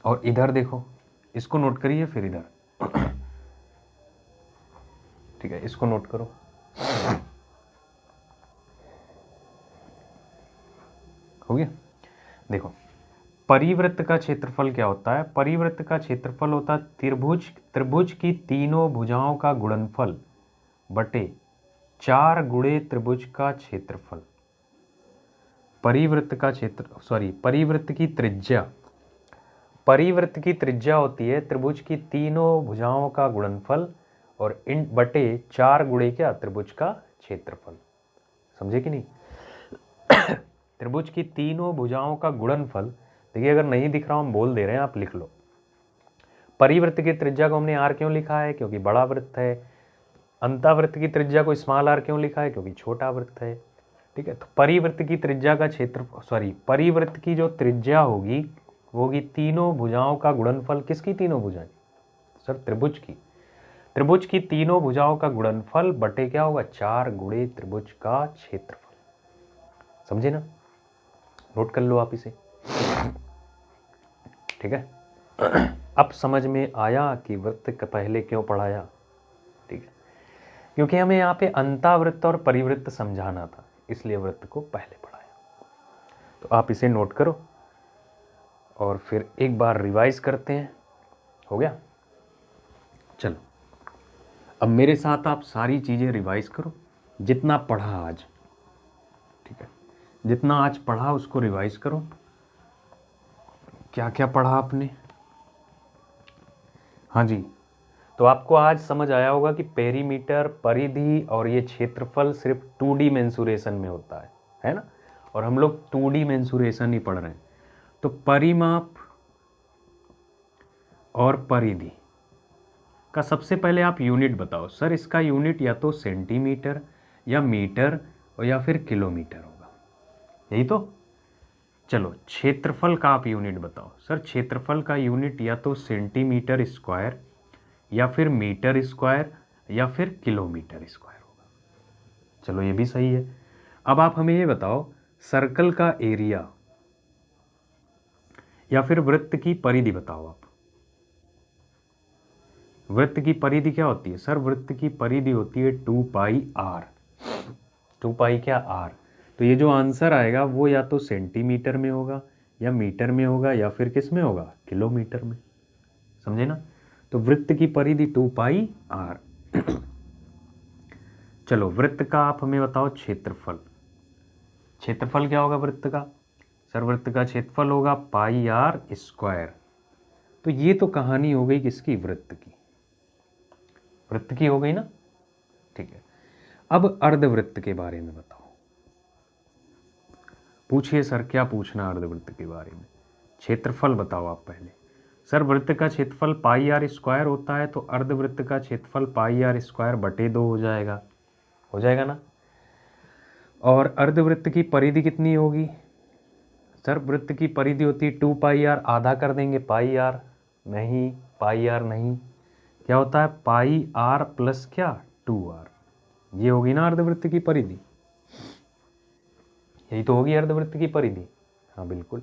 और इधर देखो, इसको नोट करिए, फिर इधर। ठीक है, इसको नोट करो। हो गया। देखो परिवृत्त का क्षेत्रफल क्या होता है, परिवृत्त का क्षेत्रफल होता है त्रिभुज की तीनों भुजाओं का गुणनफल बटे 4 गुणे त्रिभुज का क्षेत्रफल। परिवृत्त का परिवृत्त की त्रिज्या, परिवृत्त की त्रिज्या होती है त्रिभुज की तीनों भुजाओं का गुणनफल और इन बटे 4 गुणे क्या, त्रिभुज का क्षेत्रफल। समझे कि नहीं। त्रिभुज की तीनों भुजाओं का गुणनफल, देखिए अगर नहीं दिख रहा हम बोल दे रहे हैं, आप लिख लो। परिवृत्त की त्रिज्या को हमने r क्यों लिखा है, क्योंकि बड़ा वृत्त है। अंतःवृत्त की त्रिज्या को स्मॉल r क्यों लिखा है, क्योंकि छोटा वृत्त है। ठीक है, तो परिवृत्त की त्रिज्या का परिवृत्त की जो त्रिज्या होगी वो होगी तीनों भुजाओं का गुणनफल। किसकी तीनों भुजाएं, सर त्रिभुज की। त्रिभुज की तीनों भुजाओं का गुणनफल बटे क्या होगा, 4 गुणे त्रिभुज का क्षेत्रफल। समझे ना, नोट कर लो आप इसे। ठीक है, अब समझ में आया कि वृत्त का पहले क्यों पढ़ाया। ठीक है, क्योंकि हमें यहाँ पे अंतःवृत्त और परिवृत्त समझाना था, इसलिए वृत्त को पहले पढ़ाया। तो आप इसे नोट करो और फिर एक बार रिवाइज करते हैं। हो गया, चलो अब मेरे साथ आप सारी चीज़ें रिवाइज करो, जितना पढ़ा आज। ठीक है, जितना आज पढ़ा उसको रिवाइज करो। क्या क्या पढ़ा आपने, हाँ जी। तो आपको आज समझ आया होगा कि पेरीमीटर, परिधि और ये क्षेत्रफल सिर्फ 2D मेंसुरेशन में होता है ना। और हम लोग 2D मेंसुरेशन ही पढ़ रहे हैं। तो परिमाप और परिधि का सबसे पहले आप यूनिट बताओ। सर इसका यूनिट या तो सेंटीमीटर या मीटर या फिर किलोमीटर होगा, यही तो। चलो क्षेत्रफल का आप यूनिट बताओ। सर क्षेत्रफल का यूनिट या तो सेंटीमीटर स्क्वायर या फिर मीटर स्क्वायर या फिर किलोमीटर स्क्वायर होगा। चलो ये भी सही है। अब आप हमें ये बताओ, सर्कल का एरिया या फिर वृत्त की परिधि बताओ आप। वृत्त की परिधि क्या होती है? सर वृत्त की परिधि होती है 2πr। 2π क्या? r। तो ये जो आंसर आएगा वो या तो सेंटीमीटर में होगा या मीटर में होगा या फिर किस में होगा? किलोमीटर में। समझे ना? तो वृत्त की परिधि 2πr। चलो वृत्त का आप हमें बताओ क्षेत्रफल। क्षेत्रफल क्या होगा वृत्त का? सर वृत्त का क्षेत्रफल होगा πr²। तो ये तो कहानी हो गई किसकी? वृत्त की। वृत्त की हो गई ना? ठीक है। अब अर्धवृत्त के बारे में बताओ। पूछिए सर, क्या पूछना अर्धवृत्त के बारे में? क्षेत्रफल बताओ आप पहले। सर वृत्त का क्षेत्रफल πr² होता है, तो अर्धवृत्त का क्षेत्रफल πr²/2 हो जाएगा। हो जाएगा ना? और अर्धवृत्त की परिधि कितनी होगी? सर वृत्त की परिधि होती है 2πr। आधा कर देंगे πr, नहीं πr नहीं, क्या होता है? πr प्लस क्या? 2r। ये होगी ना अर्धवृत्त की परिधि? यही तो होगी अर्धवृत्त की परिधि। हाँ बिल्कुल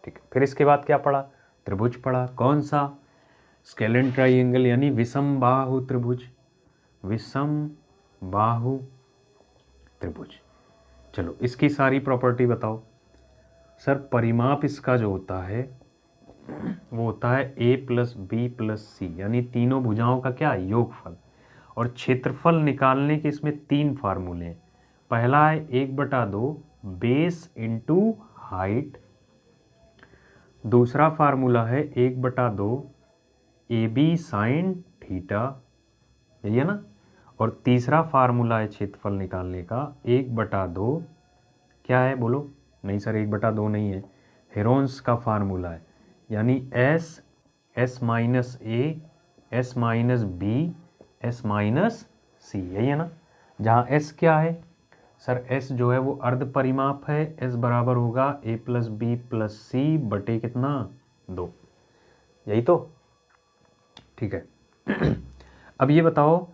ठीक है। फिर इसके बाद क्या पढ़ा? त्रिभुज पढ़ा। कौन सा? स्केलेन ट्राइंगल यानी विषम बाहु त्रिभुज। विषम बाहु त्रिभुज। चलो इसकी सारी प्रॉपर्टी बताओ। सर परिमाप इसका जो होता है वो होता है a + b + c, यानी तीनों भुजाओं का क्या? योगफल। और क्षेत्रफल निकालने के इसमें 3 फार्मूले हैं। पहला है 1/2 बेस इंटू हाइट। दूसरा फार्मूला है 1/2 AB sin थीटा, यही है ना? और तीसरा फार्मूला है क्षेत्रफल निकालने का 1/2, क्या है बोलो? नहीं सर 1/2 नहीं है, हेरोन्स का फार्मूला है, यानी s -a s -b s -c, यही है ना? जहाँ s क्या है? सर s जो है वो अर्ध परिमाप है। s बराबर होगा a + b + c बटे कितना? 2। यही तो ठीक है। अब ये बताओ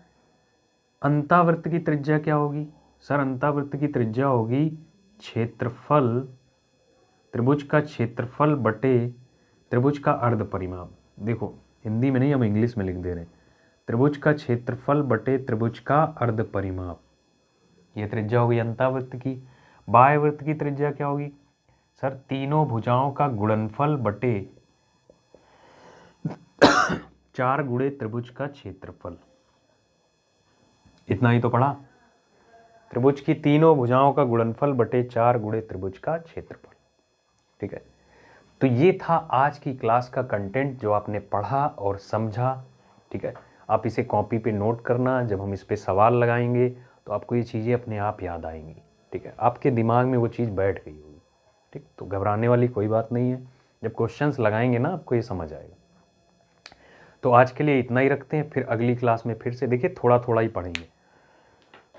अंतावृत्त की त्रिज्या क्या होगी? सर अंतावृत्त की त्रिज्या होगी क्षेत्रफल, त्रिभुज का क्षेत्रफल बटे त्रिभुज का अर्ध परिमाप। देखो हिंदी में नहीं, हम इंग्लिश में लिख दे रहे हैं। त्रिभुज का क्षेत्रफल बटे त्रिभुज का अर्ध परिमाप, ये त्रिज्या होगी अंतावृत्त की। बाह्यवृत्त की त्रिज्या क्या होगी? सर तीनों भुजाओं का गुणनफल बटे 4 गुणे त्रिभुज का क्षेत्रफल। इतना ही तो पढ़ा। त्रिभुज की तीनों भुजाओं का गुणनफल बटे 4 गुणे त्रिभुज का क्षेत्रफल। ठीक है। तो ये था आज की क्लास का कंटेंट जो आपने पढ़ा और समझा। ठीक है। आप इसे कॉपी पे नोट करना, जब हम इस पे सवाल लगाएंगे तो आपको ये चीज़ें अपने आप याद आएंगी। ठीक है। आपके दिमाग में वो चीज़ बैठ गई होगी। ठीक, तो घबराने वाली कोई बात नहीं है। जब क्वेश्चंस लगाएंगे ना आपको ये समझ आएगा। तो आज के लिए इतना ही रखते हैं, फिर अगली क्लास में फिर से देखिए थोड़ा थोड़ा ही पढ़ेंगे।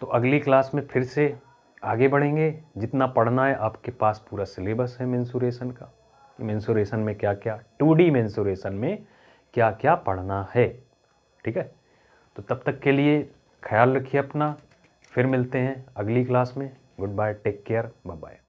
तो अगली क्लास में फिर से आगे बढ़ेंगे। जितना पढ़ना है आपके पास पूरा सिलेबस है मेंसुरेशन का, कि मेंसुरेशन में क्या क्या, 2D मेंसुरेशन में क्या क्या पढ़ना है। ठीक है। तो तब तक के लिए ख्याल रखिए अपना, फिर मिलते हैं अगली क्लास में। Good bye, take care, bye bye.